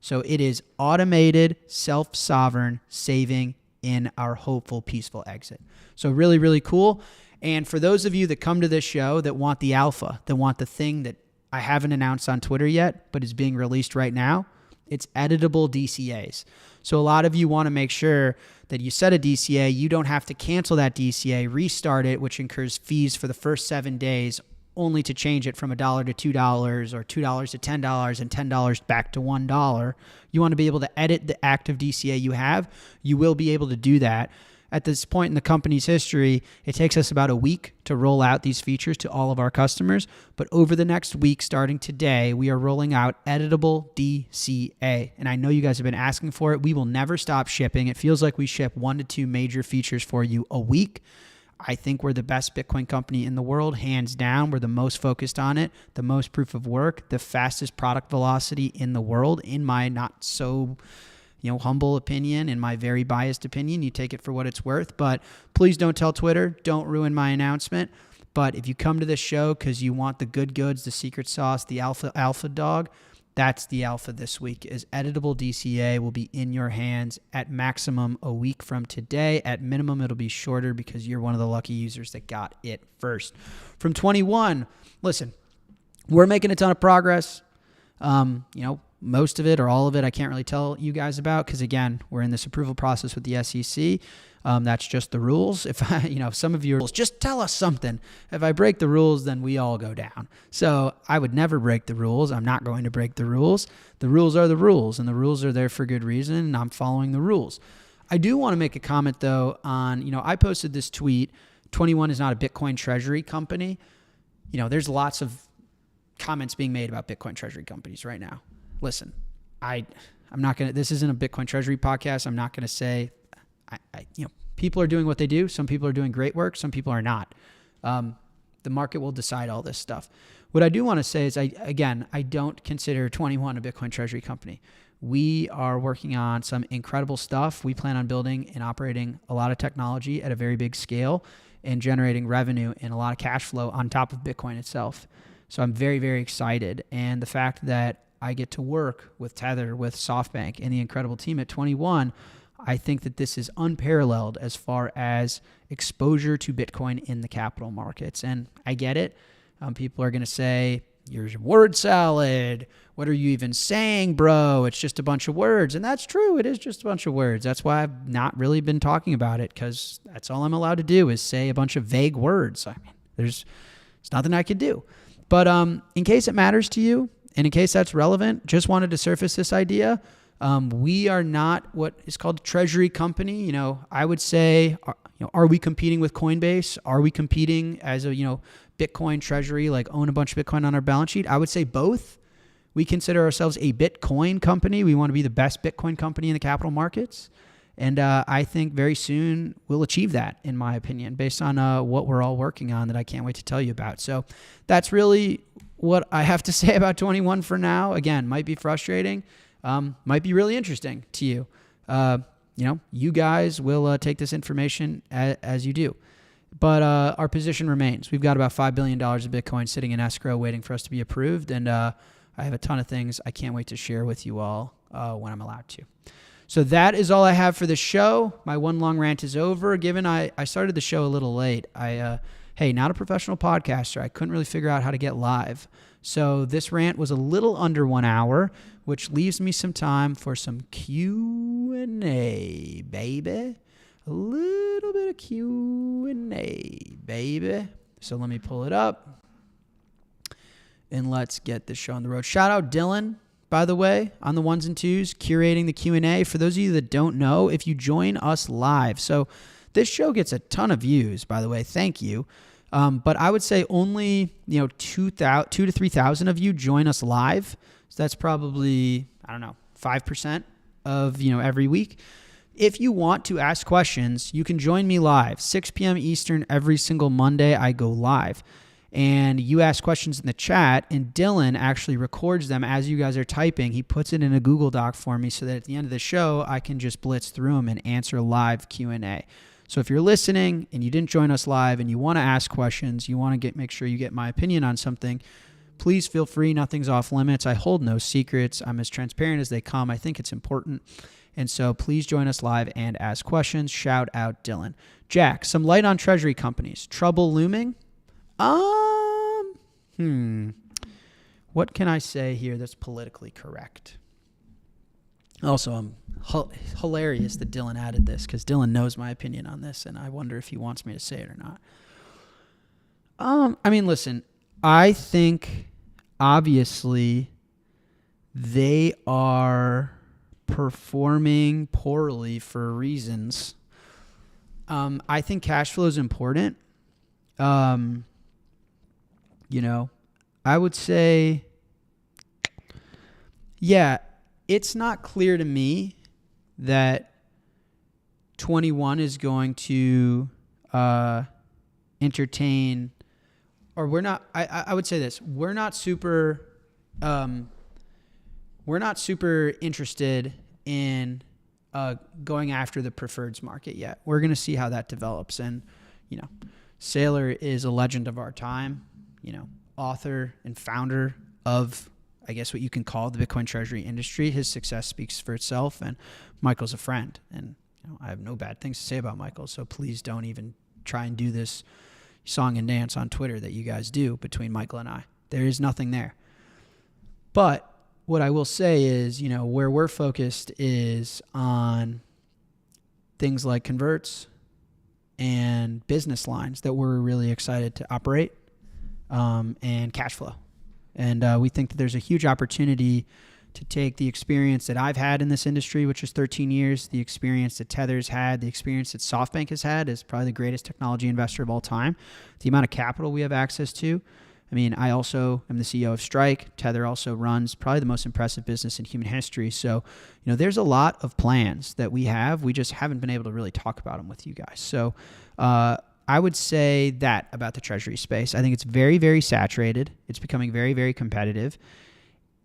So it is automated, self-sovereign saving in our hopeful, peaceful exit. So really, really cool. And for those of you that come to this show that want the alpha, that want the thing that I haven't announced on Twitter yet, but is being released right now, it's editable DCAs. So a lot of you want to make sure that you set a DCA, you don't have to cancel that DCA, restart it, which incurs fees for the first 7 days, only to change it from $1 to $2 or $2 to $10 and $10 back to $1. You want to be able to edit the active DCA you have. You will be able to do that. At this point in the company's history, it takes us about a week to roll out these features to all of our customers. But over the next week, starting today, we are rolling out editable DCA. And I know you guys have been asking for it. We will never stop shipping. It feels like we ship 1 to 2 major features for you a week. I think we're the best Bitcoin company in the world, hands down. We're the most focused on it, the most proof of work, the fastest product velocity in the world, in my not so humble opinion, in my very biased opinion. You take it for what it's worth, but please don't tell Twitter. Don't ruin my announcement. But if you come to this show because you want the good goods, the secret sauce, the alpha dog, that's the alpha this week. Is editable DCA will be in your hands at maximum a week from today. At minimum, it'll be shorter because you're one of the lucky users that got it first. From 21, listen, we're making a ton of progress. Most of it or all of it, I can't really tell you guys about because, again, we're in this approval process with the SEC. That's just the rules. If some of you just tell us something. If I break the rules, then we all go down. So I would never break the rules. I'm not going to break the rules. The rules are the rules, and the rules are there for good reason, and I'm following the rules. I do want to make a comment, though, on, I posted this tweet, 21 is not a Bitcoin treasury company. There's lots of comments being made about Bitcoin treasury companies right now. Listen, I'm not going to, this isn't a Bitcoin treasury podcast. I'm not going to say, people are doing what they do. Some people are doing great work. Some people are not. The market will decide all this stuff. What I do want to say is, I don't consider 21 a Bitcoin treasury company. We are working on some incredible stuff. We plan on building and operating a lot of technology at a very big scale and generating revenue and a lot of cash flow on top of Bitcoin itself. So I'm very, very excited. And the fact that I get to work with Tether, with SoftBank, and the incredible team at 21, I think that this is unparalleled as far as exposure to Bitcoin in the capital markets. And I get it. People are going to say, you're word salad. What are you even saying, bro? It's just a bunch of words. And that's true. It is just a bunch of words. That's why I've not really been talking about it, because that's all I'm allowed to do is say a bunch of vague words. I mean, there's nothing I could do. But in case it matters to you, and in case that's relevant, just wanted to surface this idea. We are not what is called a treasury company. I would say, are we competing with Coinbase? Are we competing as a, Bitcoin treasury, like own a bunch of Bitcoin on our balance sheet? I would say both. We consider ourselves a Bitcoin company. We want to be the best Bitcoin company in the capital markets. And I think very soon we'll achieve that, in my opinion, based on what we're all working on that I can't wait to tell you about. So that's really what I have to say about 21 for now. Again, might be frustrating, might be really interesting to you. You guys will take this information as you do. But our position remains. We've got about $5 billion of Bitcoin sitting in escrow waiting for us to be approved. And I have a ton of things I can't wait to share with you all when I'm allowed to. So that is all I have for the show. My one long rant is over. Given I started the show a little late, hey, not a professional podcaster. I couldn't really figure out how to get live. So this rant was a little under 1 hour, which leaves me some time for some Q&A, baby. A little bit of Q&A, baby. So let me pull it up, and let's get this show on the road. Shout out Dylan, by the way, on the ones and twos, curating the Q&A. For those of you that don't know, if you join us live, so this show gets a ton of views, by the way. Thank you. But I would say only 2,000 to 3,000 of you join us live. So that's probably 5% of every week. If you want to ask questions, you can join me live 6 p.m. Eastern every single Monday. I go live, and you ask questions in the chat, and Dylan actually records them as you guys are typing. He puts it in a Google Doc for me so that at the end of the show, I can just blitz through them and answer live Q&A. So if you're listening and you didn't join us live and you want to ask questions, you want to make sure you get my opinion on something, please feel free. Nothing's off limits. I hold no secrets. I'm as transparent as they come. I think it's important. And so please join us live and ask questions. Shout out Dylan. Jack, some light on treasury companies. Trouble looming? What can I say here that's politically correct? Also, I'm hilarious that Dylan added this, because Dylan knows my opinion on this, and I wonder if he wants me to say it or not. Listen, I think obviously they are performing poorly for reasons. I think cash flow is important. I would say, yeah, it's not clear to me that 21 is going to entertain, or we're not. I would say this: we're not super interested in going after the preferreds market yet. We're going to see how that develops, and Saylor is a legend of our time. Author and founder of, I guess, what you can call the Bitcoin treasury industry. His success speaks for itself, and Michael's a friend, and I have no bad things to say about Michael, so please don't even try and do this song and dance on Twitter that you guys do between Michael and I. There is nothing there. But what I will say is, where we're focused is on things like converts and business lines that we're really excited to operate, and cash flow. And we think that there's a huge opportunity to take the experience that I've had in this industry, which is 13 years, the experience that Tether's had, the experience that SoftBank has had as probably the greatest technology investor of all time, the amount of capital we have access to. I mean, I also am the CEO of Strike. Tether also runs probably the most impressive business in human history. So, there's a lot of plans that we have. We just haven't been able to really talk about them with you guys. So, I would say that about the treasury space. I think it's very, very saturated. It's becoming very, very competitive.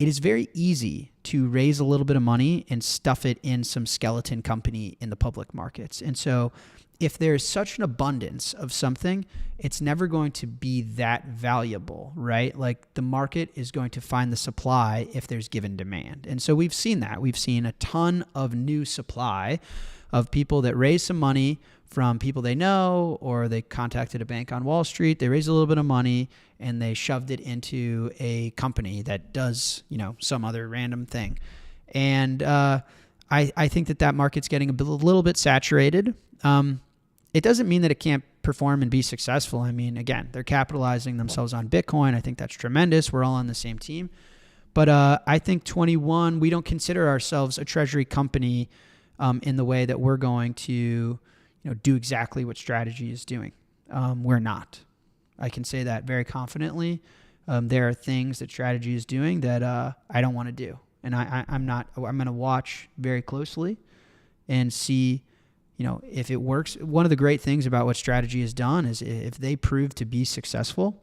It is very easy to raise a little bit of money and stuff it in some skeleton company in the public markets. And so if there's such an abundance of something, it's never going to be that valuable, right? Like the market is going to find the supply if there's given demand. And so we've seen that. We've seen a ton of new supply of people that raise some money from people they know, or they contacted a bank on Wall Street, they raised a little bit of money and they shoved it into a company that does, some other random thing. And I think that market's getting a little bit saturated. It doesn't mean that it can't perform and be successful. I mean, again, they're capitalizing themselves on Bitcoin. I think that's tremendous. We're all on the same team. But I think 21, we don't consider ourselves a treasury company in the way that we're going to do exactly what Strategy is doing. We're not. I can say that very confidently. There are things that Strategy is doing that I don't want to do. And I'm not. I'm going to watch very closely and see, if it works. One of the great things about what Strategy has done is if they prove to be successful,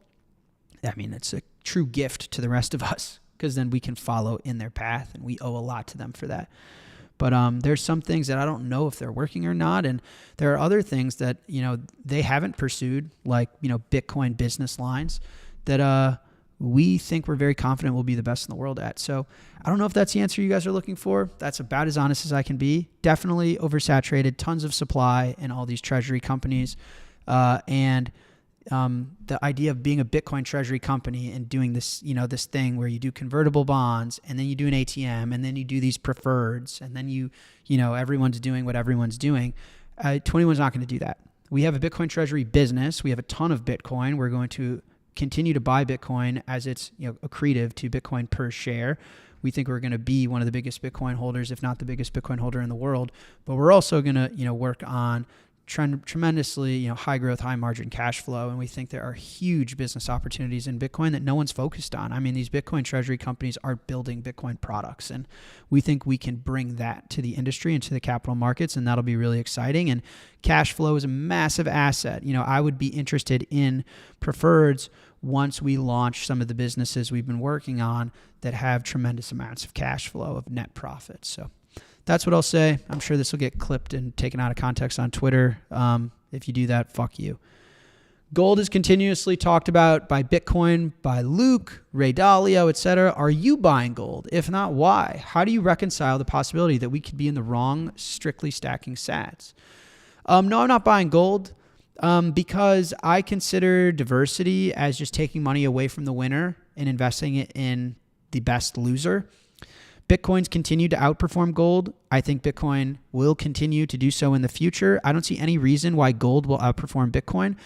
I mean, it's a true gift to the rest of us, because then we can follow in their path, and we owe a lot to them for that. But there's some things that I don't know if they're working or not. And there are other things that, they haven't pursued, like, Bitcoin business lines that we think we're very confident will be the best in the world at. So I don't know if that's the answer you guys are looking for. That's about as honest as I can be. Definitely oversaturated, tons of supply in all these treasury companies. And the idea of being a Bitcoin treasury company and doing this, this thing where you do convertible bonds, and then you do an ATM, and then you do these preferreds, and then everyone's doing what everyone's doing. 21's not going to do that. We have a Bitcoin treasury business. We have a ton of Bitcoin. We're going to continue to buy Bitcoin as it's accretive to Bitcoin per share. We think we're going to be one of the biggest Bitcoin holders, if not the biggest Bitcoin holder in the world. But we're also going to work on tremendously, high growth, high margin cash flow. And we think there are huge business opportunities in Bitcoin that no one's focused on. I mean, these Bitcoin treasury companies are building Bitcoin products, and we think we can bring that to the industry and to the capital markets, and that'll be really exciting. And cash flow is a massive asset. I would be interested in preferreds once we launch some of the businesses we've been working on that have tremendous amounts of cash flow, of net profits. So that's what I'll say. I'm sure this will get clipped and taken out of context on Twitter. If you do that, fuck you. Gold is continuously talked about by Bitcoin, by Luke, Ray Dalio, etc. Are you buying gold? If not, why? How do you reconcile the possibility that we could be in the wrong, strictly stacking sats? No, I'm not buying gold because I consider diversity as just taking money away from the winner and investing it in the best loser. Bitcoin's continued to outperform gold. I think Bitcoin will continue to do so in the future. I don't see any reason why gold will outperform Bitcoin.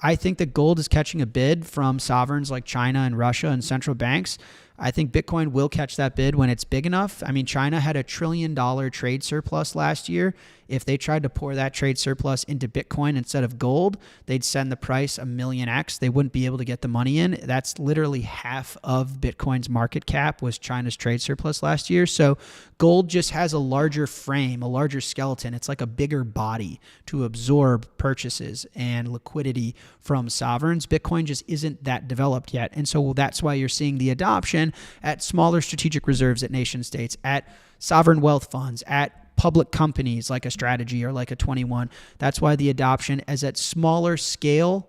I think that gold is catching a bid from sovereigns like China and Russia and central banks. I think Bitcoin will catch that bid when it's big enough. I mean, China had $1 trillion trade surplus last year. If they tried to pour that trade surplus into Bitcoin instead of gold, they'd send the price a million X. They wouldn't be able to get the money in. That's literally half of Bitcoin's market cap was China's trade surplus last year. So gold just has a larger frame, a larger skeleton. It's like a bigger body to absorb purchases and liquidity from sovereigns. Bitcoin just isn't that developed yet. And so that's why you're seeing the adoption at smaller strategic reserves at nation states, at sovereign wealth funds, at public companies like a Strategy or like a 21. That's why the adoption is at smaller scale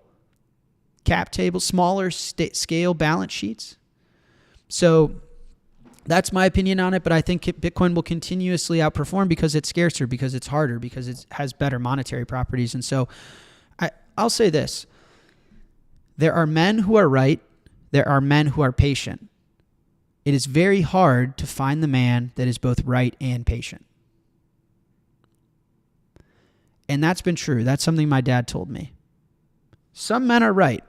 cap tables, smaller scale balance sheets. So that's my opinion on it, but I think Bitcoin will continuously outperform because it's scarcer, because it's harder, because it has better monetary properties. And so I'll say this. There are men who are right. There are men who are patient. It is very hard to find the man that is both right and patient. And that's been true. That's something my dad told me. Some men are right,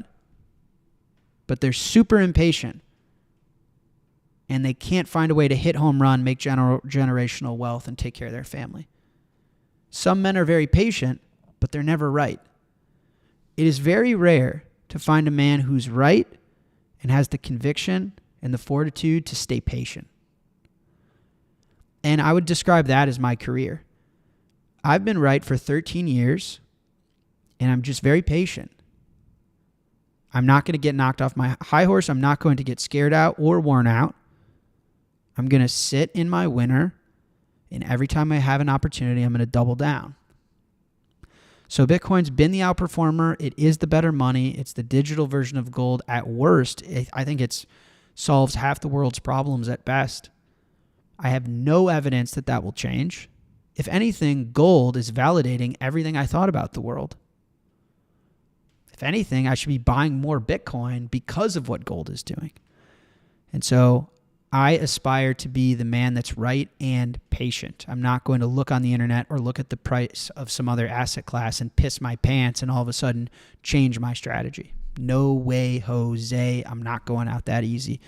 but they're super impatient. And they can't find a way to hit home run, make generational wealth, and take care of their family. Some men are very patient, but they're never right. It is very rare to find a man who's right and has the conviction and the fortitude to stay patient. And I would describe that as my career. I've been right for 13 years, and I'm just very patient. I'm not going to get knocked off my high horse. I'm not going to get scared out or worn out. I'm going to sit in my winner, and every time I have an opportunity, I'm going to double down. So Bitcoin's been the outperformer. It is the better money. It's the digital version of gold. At worst, I think it solves half the world's problems at best. I have no evidence that that will change. If anything, gold is validating everything I thought about the world. If anything, I should be buying more Bitcoin because of what gold is doing. And so I aspire to be the man that's right and patient. I'm not going to look on the internet or look at the price of some other asset class and piss my pants and all of a sudden change my strategy. No way, Jose. I'm not going out that easy.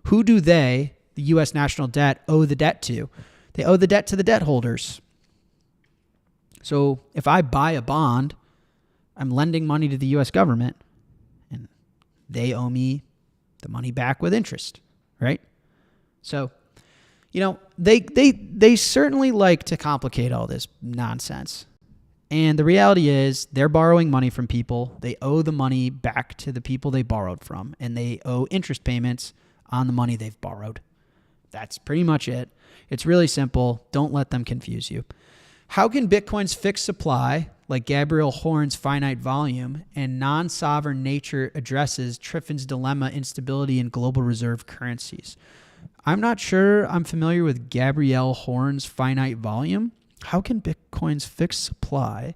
Who do they, the U.S. national debt, owe the debt to? They owe the debt to the debt holders. So if I buy a bond, I'm lending money to the U.S. government, and they owe me the money back with interest, right? So, they certainly like to complicate all this nonsense. And the reality is they're borrowing money from people. They owe the money back to the people they borrowed from, and they owe interest payments on the money they've borrowed. That's pretty much it. It's really simple. Don't let them confuse you. How can Bitcoin's fixed supply, like Gabriel Horn's finite volume, and non-sovereign nature addresses Triffin's dilemma, instability in global reserve currencies? I'm not sure I'm familiar with Gabriel Horn's finite volume. How can Bitcoin's fixed supply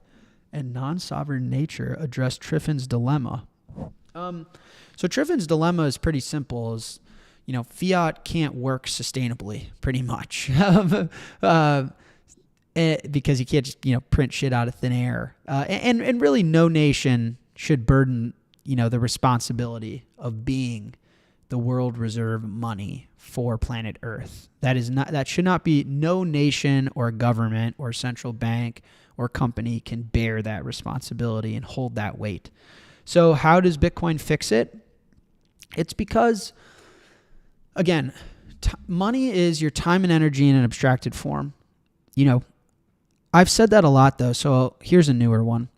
and non-sovereign nature address Triffin's dilemma? So Triffin's dilemma is pretty simple. Fiat can't work sustainably, pretty much, because you can't just print shit out of thin air. And really, no nation should burden the responsibility of being the world reserve money for planet Earth. That should not be. No nation or government or central bank or company can bear that responsibility and hold that weight. So how does Bitcoin fix it? It's because, again, money is your time and energy in an abstracted form. I've said that a lot, though, so here's a newer one.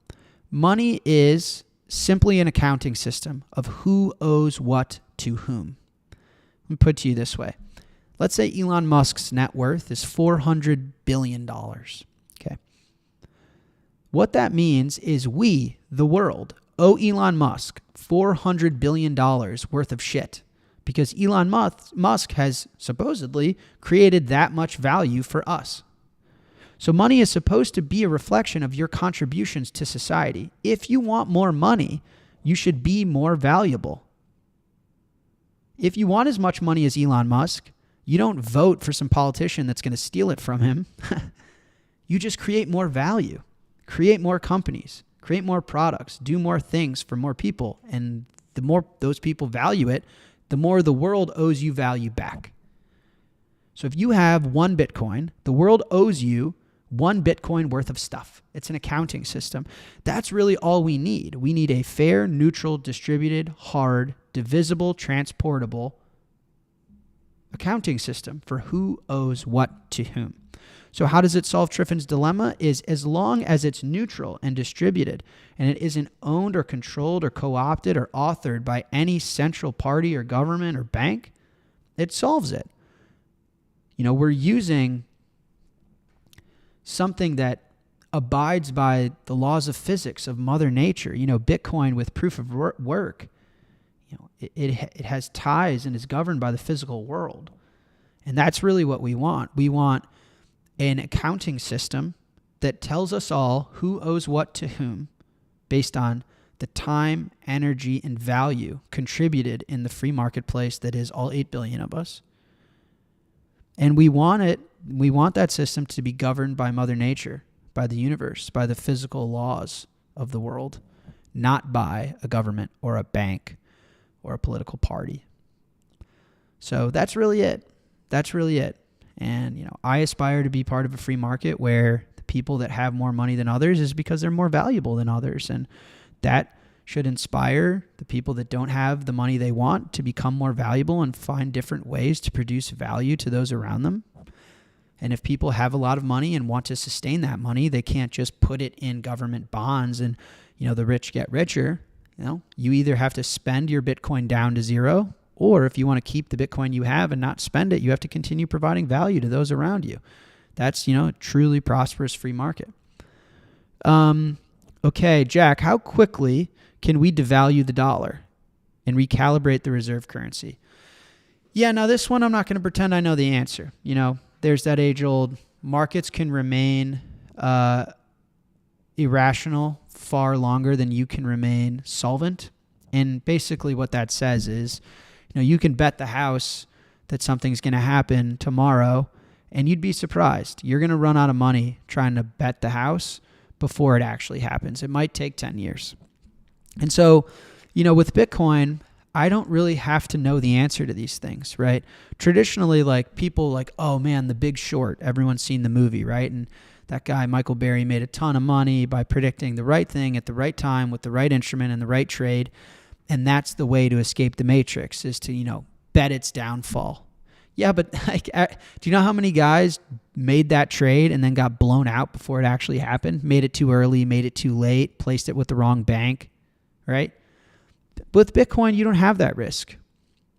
Money is simply an accounting system of who owes what to whom. Let me put it to you this way. Let's say Elon Musk's net worth is $400 billion. Okay. What that means is we, the world, owe Elon Musk $400 billion worth of shit, because Elon Musk has supposedly created that much value for us. So money is supposed to be a reflection of your contributions to society. If you want more money, you should be more valuable. If you want as much money as Elon Musk, you don't vote for some politician that's going to steal it from him. You just create more value, create more companies, create more products, do more things for more people. And the more those people value it, the more the world owes you value back. So if you have 1 Bitcoin, the world owes you 1 Bitcoin worth of stuff. It's an accounting system. That's really all we need. We need a fair, neutral, distributed, hard, divisible, transportable accounting system for who owes what to whom. So how does it solve Triffin's dilemma? Is as long as it's neutral and distributed and it isn't owned or controlled or co-opted or authored by any central party or government or bank, it solves it. You know, we're using something that abides by the laws of physics of Mother Nature. You know, Bitcoin with proof of work, you know, it has ties and is governed by the physical world. And that's really what we want. We want an accounting system that tells us all who owes what to whom based on the time, energy, and value contributed in the free marketplace that is all 8 billion of us. And we want that system to be governed by Mother Nature, by the universe, by the physical laws of the world, not by a government or a bank or a political party. So that's really it. That's really it. And, you know, I aspire to be part of a free market where the people that have more money than others is because they're more valuable than others. And that should inspire the people that don't have the money they want to become more valuable and find different ways to produce value to those around them. And if people have a lot of money and want to sustain that money, they can't just put it in government bonds and, you know, the rich get richer. You know, you either have to spend your Bitcoin down to zero, or if you want to keep the Bitcoin you have and not spend it, you have to continue providing value to those around you. That's, you know, a truly prosperous free market. Okay, Jack, how quickly can we devalue the dollar and recalibrate the reserve currency? Yeah, now this one I'm not going to pretend I know the answer. You know, there's that age-old markets can remain irrational far longer than you can remain solvent. And basically what that says is, you know, you can bet the house that something's going to happen tomorrow, and you'd be surprised. You're going to run out of money trying to bet the house before it actually happens. It might take 10 years. And so, you know, with Bitcoin, I don't really have to know the answer to these things, right? Traditionally, like people like, oh man, The Big Short, everyone's seen the movie, right? And that guy, Michael Berry, made a ton of money by predicting the right thing at the right time with the right instrument and the right trade. And that's the way to escape the matrix, is to, you know, bet its downfall. Yeah, but like, do you know how many guys made that trade and then got blown out before it actually happened? Made it too early, made it too late, placed it with the wrong bank, right? With Bitcoin, you don't have that risk.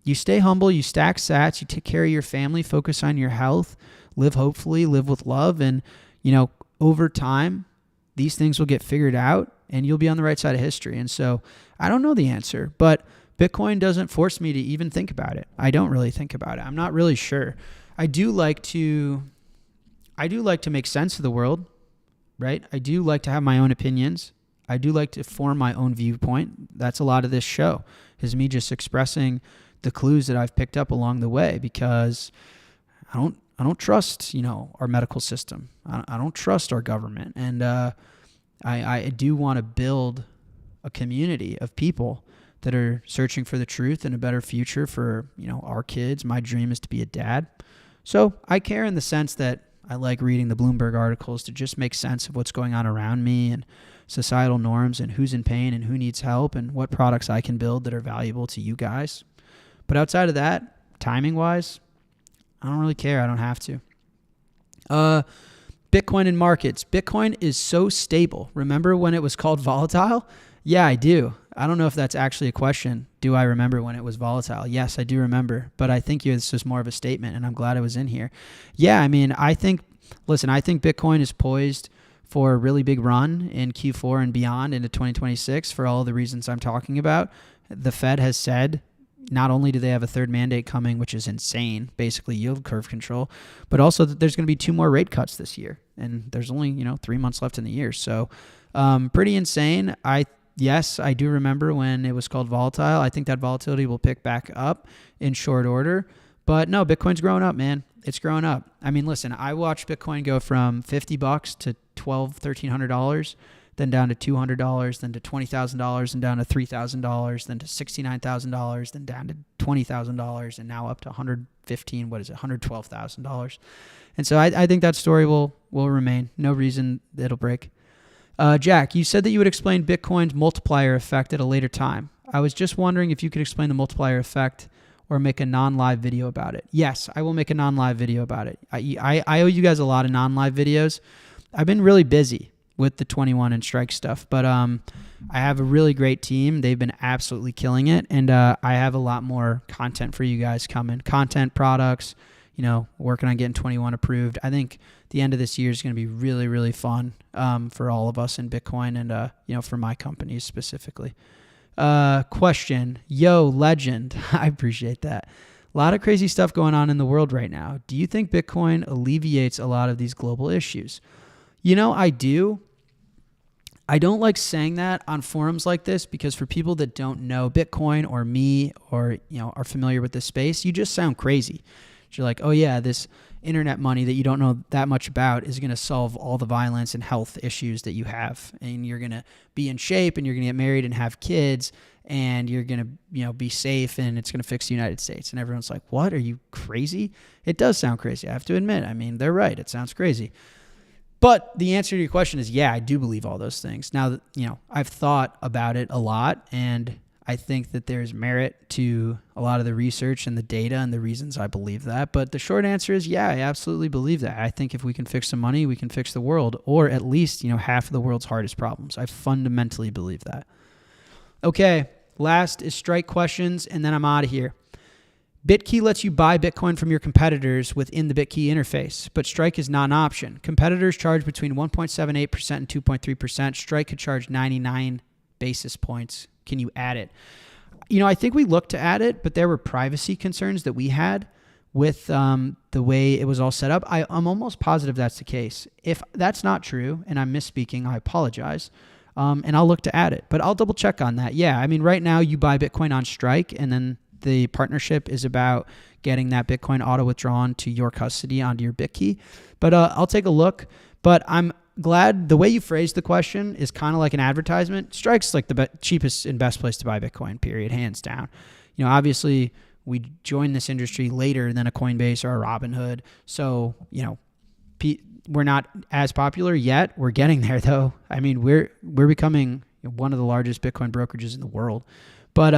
You stay humble, you stack sats, you take care of your family, focus on your health, live hopefully, live with love, and, you know, over time, these things will get figured out and you'll be on the right side of history. And so I don't know the answer, but Bitcoin doesn't force me to even think about it. I don't really think about it. I'm not really sure. I do like to make sense of the world, right? I do like to have my own opinions. I do like to form my own viewpoint. That's a lot of this show, is me just expressing the clues that I've picked up along the way, because I don't trust, you know, our medical system. I don't trust our government. And I do want to build a community of people that are searching for the truth and a better future for, you know, our kids. My dream is to be a dad. So I care in the sense that I like reading the Bloomberg articles to just make sense of what's going on around me and societal norms and who's in pain and who needs help and what products I can build that are valuable to you guys. But outside of that, timing-wise, I don't really care. I don't have to. Bitcoin and markets. Bitcoin is so stable. Remember when it was called volatile? Yeah, I do. I don't know if that's actually a question. Do I remember when it was volatile? Yes, I do remember. But I think this is more of a statement, and I'm glad I was in here. Yeah, I mean, I think Bitcoin is poised for a really big run in Q4 and beyond into 2026 for all the reasons I'm talking about. The Fed has said not only do they have a third mandate coming, which is insane, basically yield curve control, but also that there's going to be 2 more rate cuts this year. And there's only, 3 months left in the year. So pretty insane. Yes, I do remember when it was called volatile. I think that volatility will pick back up in short order. But no, Bitcoin's growing up, man. It's growing up. I mean, listen, I watched Bitcoin go from $50 to $1,200, $1,300 then down to $200, then to $20,000, and down to $3,000, then to $69,000, then down to $20,000, and now up to $112,000. And so I think that story will remain. No reason it'll break. Jack, you said that you would explain Bitcoin's multiplier effect at a later time. I was just wondering if you could explain the multiplier effect or make a non-live video about it. Yes, I will make a non-live video about it. I owe you guys a lot of non-live videos. I've been really busy with the 21 and Strike stuff, but I have a really great team. They've been absolutely killing it, and I have a lot more content for you guys coming. Content, products, working on getting 21 approved. I think the end of this year is going to be really, really fun for all of us in Bitcoin and, for my companies specifically. Question. Yo, legend. I appreciate that. A lot of crazy stuff going on in the world right now. Do you think Bitcoin alleviates a lot of these global issues? I do. I don't like saying that on forums like this because for people that don't know Bitcoin or me or, are familiar with this space, you just sound crazy. You're like, oh yeah, this internet money that you don't know that much about is going to solve all the violence and health issues that you have. And you're going to be in shape and you're going to get married and have kids and you're going to, be safe and it's going to fix the United States. And everyone's like, what? Are you crazy? It does sound crazy. I have to admit. I mean, they're right. It sounds crazy. But the answer to your question is, yeah, I do believe all those things. Now, I've thought about it a lot, and I think that there's merit to a lot of the research and the data and the reasons I believe that. But the short answer is, yeah, I absolutely believe that. I think if we can fix some money, we can fix the world, or at least, half of the world's hardest problems. I fundamentally believe that. Okay, last is Strike questions, and then I'm out of here. BitKey lets you buy Bitcoin from your competitors within the BitKey interface, but Strike is not an option. Competitors charge between 1.78% and 2.3%. Strike could charge 99 basis points. Can you add it? I think we looked to add it, but there were privacy concerns that we had with the way it was all set up. I'm almost positive that's the case. If that's not true, and I'm misspeaking, I apologize. And I'll look to add it, but I'll double check on that. Yeah, I mean, right now you buy Bitcoin on Strike, and then the partnership is about getting that Bitcoin auto-withdrawn to your custody onto your BitKey. But I'll take a look. But I'm glad the way you phrased the question is kind of like an advertisement. Strike's like the cheapest and best place to buy Bitcoin, period, hands down. Obviously, we joined this industry later than a Coinbase or a Robinhood. So, we're not as popular yet. We're getting there, though. I mean, we're becoming one of the largest Bitcoin brokerages in the world. But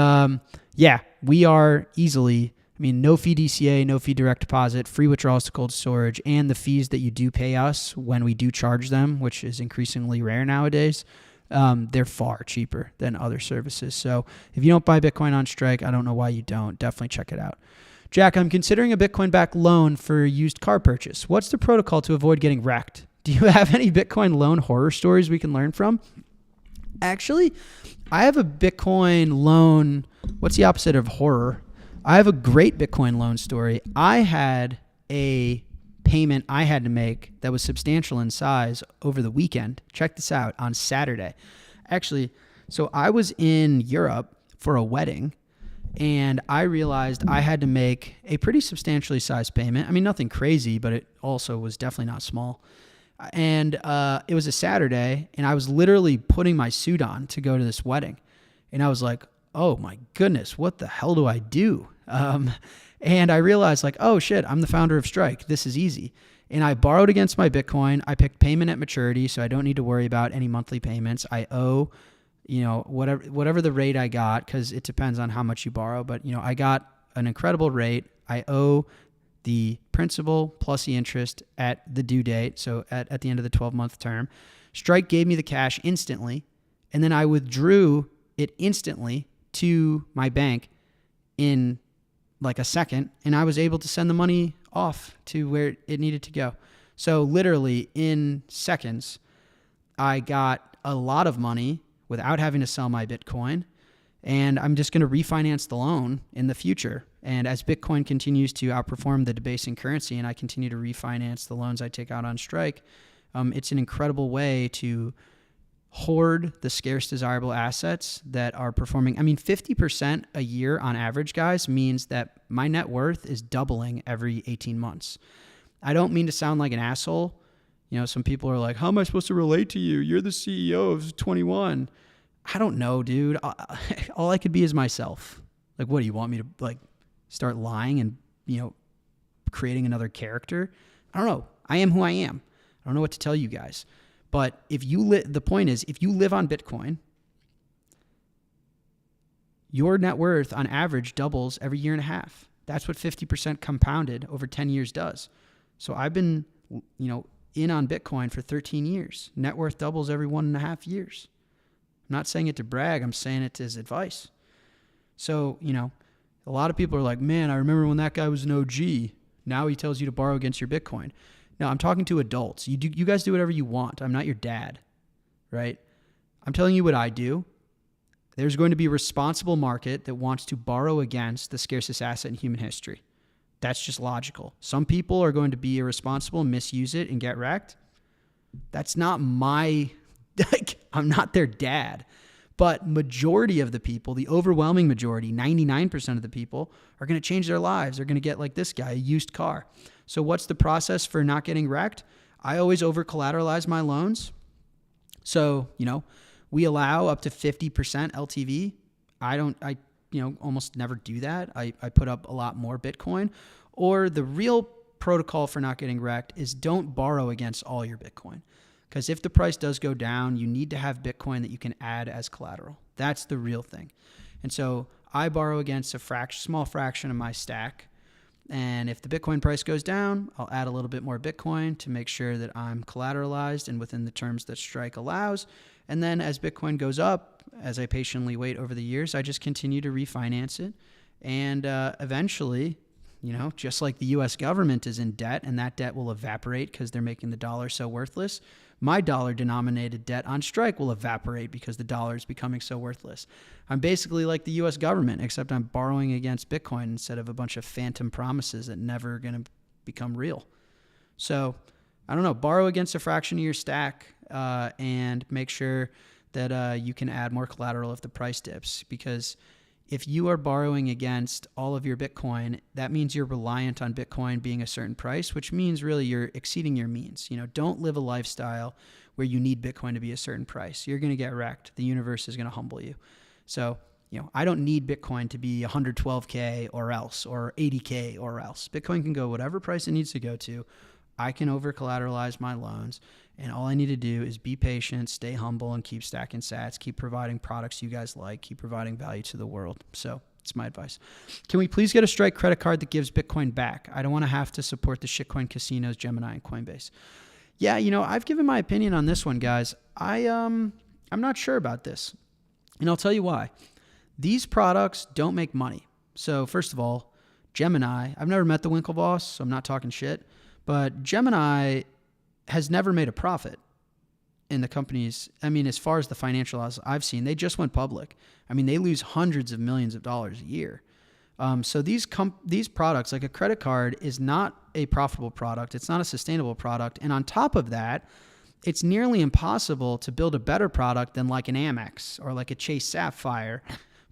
yeah, we are easily, no fee DCA, no fee direct deposit, free withdrawals to cold storage, and the fees that you do pay us when we do charge them, which is increasingly rare nowadays, they're far cheaper than other services. So if you don't buy Bitcoin on Strike, I don't know why you don't. Definitely check it out. Jack, I'm considering a Bitcoin-backed loan for a used car purchase. What's the protocol to avoid getting wrecked? Do you have any Bitcoin loan horror stories we can learn from? Actually, I have a Bitcoin loan. What's the opposite of horror? I have a great Bitcoin loan story. I had a payment I had to make that was substantial in size over the weekend. Check this out, on Saturday. Actually, so I was in Europe for a wedding, and I realized I had to make a pretty substantially sized payment. I mean, nothing crazy, but it also was definitely not small. And it was a Saturday, and I was literally putting my suit on to go to this wedding. And I was like, oh my goodness, what the hell do I do? And I realized oh shit, I'm the founder of Strike. This is easy. And I borrowed against my Bitcoin. I picked payment at maturity, so I don't need to worry about any monthly payments. I owe, whatever the rate I got, because it depends on how much you borrow. But, I got an incredible rate. I owe the principal plus the interest at the due date, so at the end of the 12-month term. Strike gave me the cash instantly, and then I withdrew it instantly to my bank in like a second, and I was able to send the money off to where it needed to go. So literally in seconds, I got a lot of money without having to sell my Bitcoin, and I'm just going to refinance the loan in the future. And as Bitcoin continues to outperform the debasing currency and I continue to refinance the loans I take out on Strike, it's an incredible way to hoard the scarce desirable assets that are performing. 50% a year on average, guys, means that my net worth is doubling every 18 months. I don't mean to sound like an asshole. You know, some people are like, how am I supposed to relate to you? You're the CEO of 21. I don't know, dude. All I could be is myself. Like, what do you want me to like start lying and, you know, creating another character? I don't know. I am who I am. I don't know what to tell you guys. But if you the point is, if you live on Bitcoin, your net worth on average doubles every year and a half. That's what 50% compounded over 10 years does. So I've been, you know, in on Bitcoin for 13 years. Net worth doubles every 1.5 years. I'm not saying it to brag. I'm saying it as advice. So, you know, a lot of people are like, man, I remember when that guy was an OG. Now he tells you to borrow against your Bitcoin. No, I'm talking to adults. You guys do whatever you want. I'm not your dad, right? I'm telling you what I do. There's going to be a responsible market that wants to borrow against the scarcest asset in human history. That's just logical. Some people are going to be irresponsible, misuse it, and get wrecked. That's not my, like, I'm not their dad. But majority of the people, the overwhelming majority, 99% of the people, are going to change their lives. They're going to get like this guy, a used car. So what's the process for not getting wrecked? I always over-collateralize my loans. So, you know, we allow up to 50% LTV. I almost never do that. I put up a lot more Bitcoin. Or the real protocol for not getting wrecked is don't borrow against all your Bitcoin. Because if the price does go down, you need to have Bitcoin that you can add as collateral. That's the real thing. And so I borrow against a small fraction of my stack. And if the Bitcoin price goes down, I'll add a little bit more Bitcoin to make sure that I'm collateralized and within the terms that Strike allows. And then as Bitcoin goes up, as I patiently wait over the years, I just continue to refinance it. And eventually, you know, just like the U.S. government is in debt and that debt will evaporate because they're making the dollar so worthless, my dollar-denominated debt on Strike will evaporate because the dollar is becoming so worthless. I'm basically like the U.S. government, except I'm borrowing against Bitcoin instead of a bunch of phantom promises that never are going to become real. So, I don't know, borrow against a fraction of your stack and make sure that you can add more collateral if the price dips. Because if you are borrowing against all of your Bitcoin, that means you're reliant on Bitcoin being a certain price, which means really you're exceeding your means. You know, don't live a lifestyle where you need Bitcoin to be a certain price. You're going to get wrecked. The universe is going to humble you. So, you know, I don't need Bitcoin to be 112K or else, or 80K or else. Bitcoin can go whatever price it needs to go to. I can over-collateralize my loans, and all I need to do is be patient, stay humble, and keep stacking sats, keep providing products you guys like, keep providing value to the world. So it's my advice. Can we please get a Strike credit card that gives Bitcoin back? I don't want to have to support the shitcoin casinos, Gemini, and Coinbase. Yeah, you know, I've given my opinion on this one, guys. I'm not sure about this, and I'll tell you why. These products don't make money. So first of all, Gemini, I've never met the Winklevoss, so I'm not talking shit. But Gemini has never made a profit in the companies. I mean, as far as the financial loss I've seen, they just went public. I mean, they lose hundreds of millions of dollars a year. So these products, like a credit card, is not a profitable product. It's not a sustainable product. And on top of that, it's nearly impossible to build a better product than like an Amex or like a Chase Sapphire,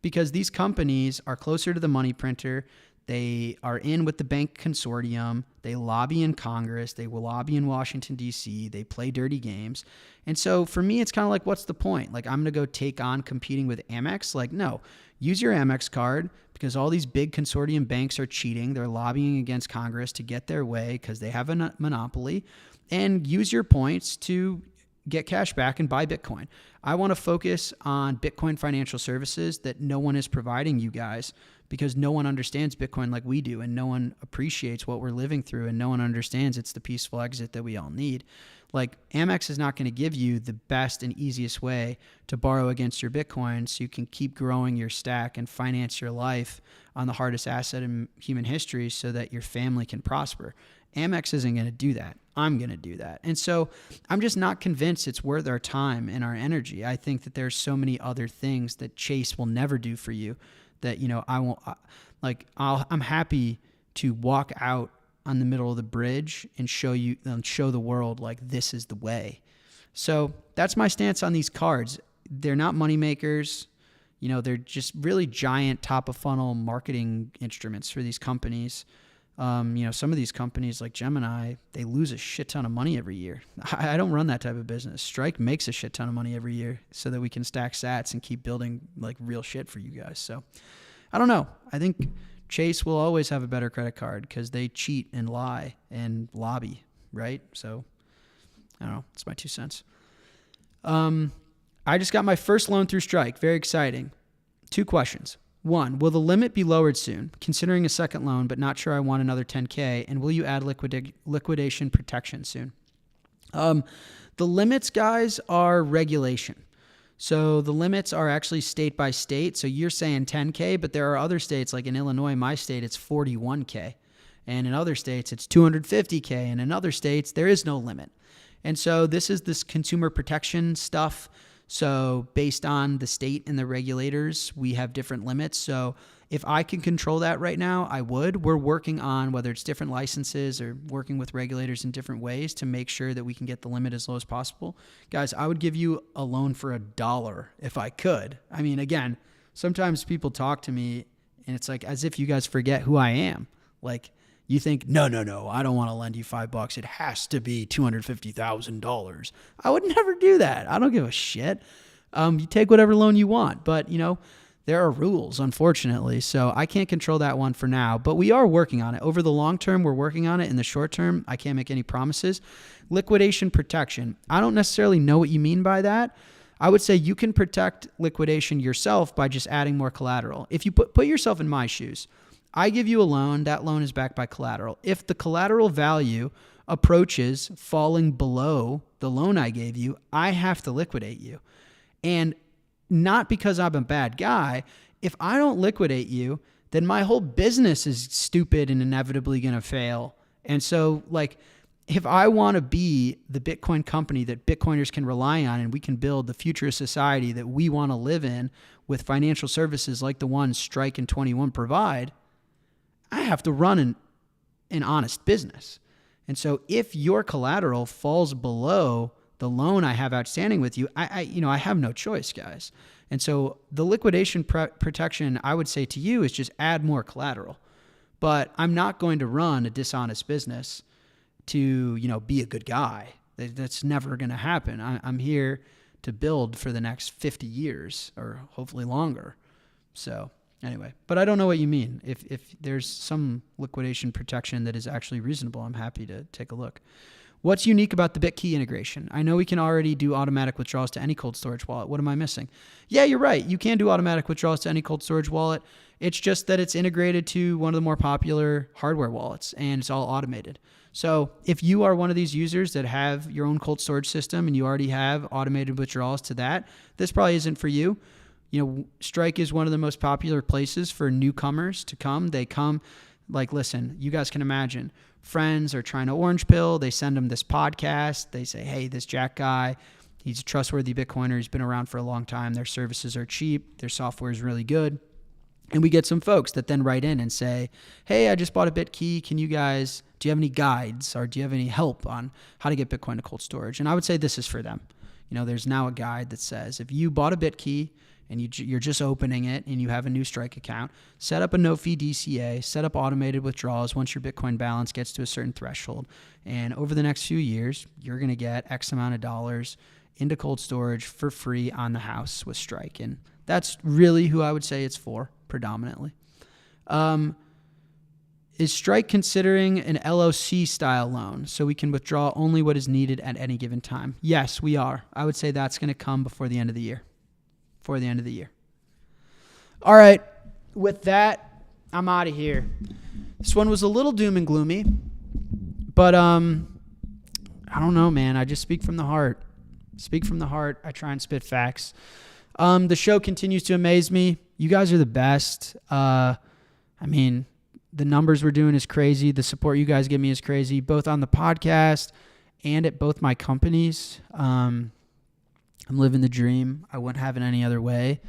because these companies are closer to the money printer. They are in with the bank consortium. They lobby in Congress. They will lobby in Washington, D.C. They play dirty games. And so for me, it's kind of like, what's the point? Like, I'm going to go take on competing with Amex? Like, no. Use your Amex card, because all these big consortium banks are cheating. They're lobbying against Congress to get their way because they have a monopoly. And use your points to get cash back and buy Bitcoin. I want to focus on Bitcoin financial services that no one is providing you guys, because no one understands Bitcoin like we do, and no one appreciates what we're living through, and no one understands it's the peaceful exit that we all need. Like, Amex is not going to give you the best and easiest way to borrow against your Bitcoin so you can keep growing your stack and finance your life on the hardest asset in human history so that your family can prosper. Amex isn't going to do that. I'm going to do that. And so I'm just not convinced it's worth our time and our energy. I think that there's so many other things that Chase will never do for you that, you know, I won't, like, I'm happy to walk out on the middle of the bridge and show the world, like, this is the way. So that's my stance on these cards. They're not money makers. You know, they're just really giant top of funnel marketing instruments for these companies. Some of these companies like Gemini, they lose a shit ton of money every year. I don't run that type of business. Strike makes a shit ton of money every year so that we can stack sats and keep building like real shit for you guys. So I don't know. I think Chase will always have a better credit card because they cheat and lie and lobby, right? So I don't know. It's my 2 cents. I just got my first loan through Strike. Very exciting. 2 questions. 1, will the limit be lowered soon? Considering a second loan, but not sure I want another $10K. And will you add liquidation protection soon? The limits, guys, are regulation. So the limits are actually state by state. So you're saying 10K, but there are other states, like in Illinois, my state, it's 41K. And in other states, it's 250K. And in other states, there is no limit. And so this is this consumer protection stuff. So based on the state and the regulators, we have different limits. So if I can control that right now, I would. We're working on whether it's different licenses or working with regulators in different ways to make sure that we can get the limit as low as possible. Guys, I would give you a loan for $1 if I could. I mean, again, sometimes people talk to me and it's like as if you guys forget who I am. Like, you think, no, I don't want to lend you $5. It has to be $250,000. I would never do that. I don't give a shit. You take whatever loan you want, but there are rules, unfortunately. So I can't control that one for now, but we are working on it. Over the long term, we're working on it. In the short term, I can't make any promises. Liquidation protection. I don't necessarily know what you mean by that. I would say you can protect liquidation yourself by just adding more collateral. If you put yourself in my shoes, I give you a loan, that loan is backed by collateral. If the collateral value approaches falling below the loan I gave you, I have to liquidate you. And not because I'm a bad guy. If I don't liquidate you, then my whole business is stupid and inevitably going to fail. And so, if I want to be the Bitcoin company that Bitcoiners can rely on and we can build the future of society that we want to live in with financial services like the ones Strike and 21 provide, I have to run an honest business. And so if your collateral falls below the loan I have outstanding with you, I have no choice, guys. And so the liquidation protection, I would say to you, is just add more collateral. But I'm not going to run a dishonest business to, be a good guy. That's never going to happen. I'm here to build for the next 50 years or hopefully longer. So anyway, but I don't know what you mean. If there's some liquidation protection that is actually reasonable, I'm happy to take a look. What's unique about the BitKey integration? I know we can already do automatic withdrawals to any cold storage wallet. What am I missing? Yeah, you're right. You can do automatic withdrawals to any cold storage wallet. It's just that it's integrated to one of the more popular hardware wallets and it's all automated. So if you are one of these users that have your own cold storage system and you already have automated withdrawals to that, this probably isn't for you. Strike is one of the most popular places for newcomers to come. They come, listen, you guys can imagine, friends are trying to orange pill. They send them this podcast. They say, hey, this Jack guy, he's a trustworthy Bitcoiner. He's been around for a long time. Their services are cheap. Their software is really good. And we get some folks that then write in and say, hey, I just bought a BitKey. Do you have any guides or do you have any help on how to get Bitcoin to cold storage? And I would say this is for them. There's now a guide that says if you bought a BitKey and you're just opening it and you have a new Strike account, set up a no-fee DCA, set up automated withdrawals once your Bitcoin balance gets to a certain threshold. And over the next few years, you're going to get X amount of dollars into cold storage for free on the house with Strike. And that's really who I would say it's for, predominantly. Is Strike considering an LOC style loan so we can withdraw only what is needed at any given time? Yes, we are. I would say that's going to come before the end of the year. All right. With that, I'm out of here. This one was a little doom and gloomy, but I don't know, man. I just speak from the heart. I try and spit facts. The show continues to amaze me. You guys are the best. The numbers we're doing is crazy. The support you guys give me is crazy, both on the podcast and at both my companies. I'm living the dream. I wouldn't have it any other way.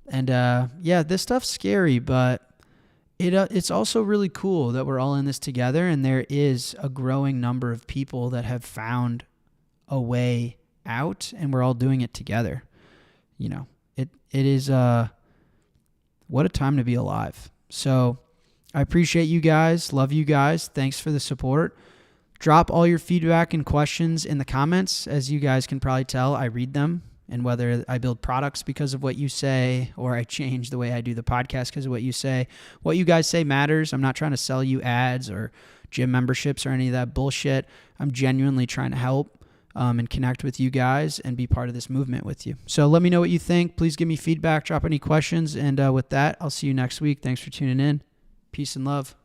And this stuff's scary, but it's also really cool that we're all in this together, and there is a growing number of people that have found a way out, and we're all doing it together. It is what a time to be alive. So I appreciate you guys. Love you guys. Thanks for the support. Drop all your feedback and questions in the comments. As you guys can probably tell, I read them. And whether I build products because of what you say, or I change the way I do the podcast because of what you say, what you guys say matters. I'm not trying to sell you ads or gym memberships or any of that bullshit. I'm genuinely trying to help and connect with you guys and be part of this movement with you. So let me know what you think. Please give me feedback, drop any questions. And with that, I'll see you next week. Thanks for tuning in. Peace and love.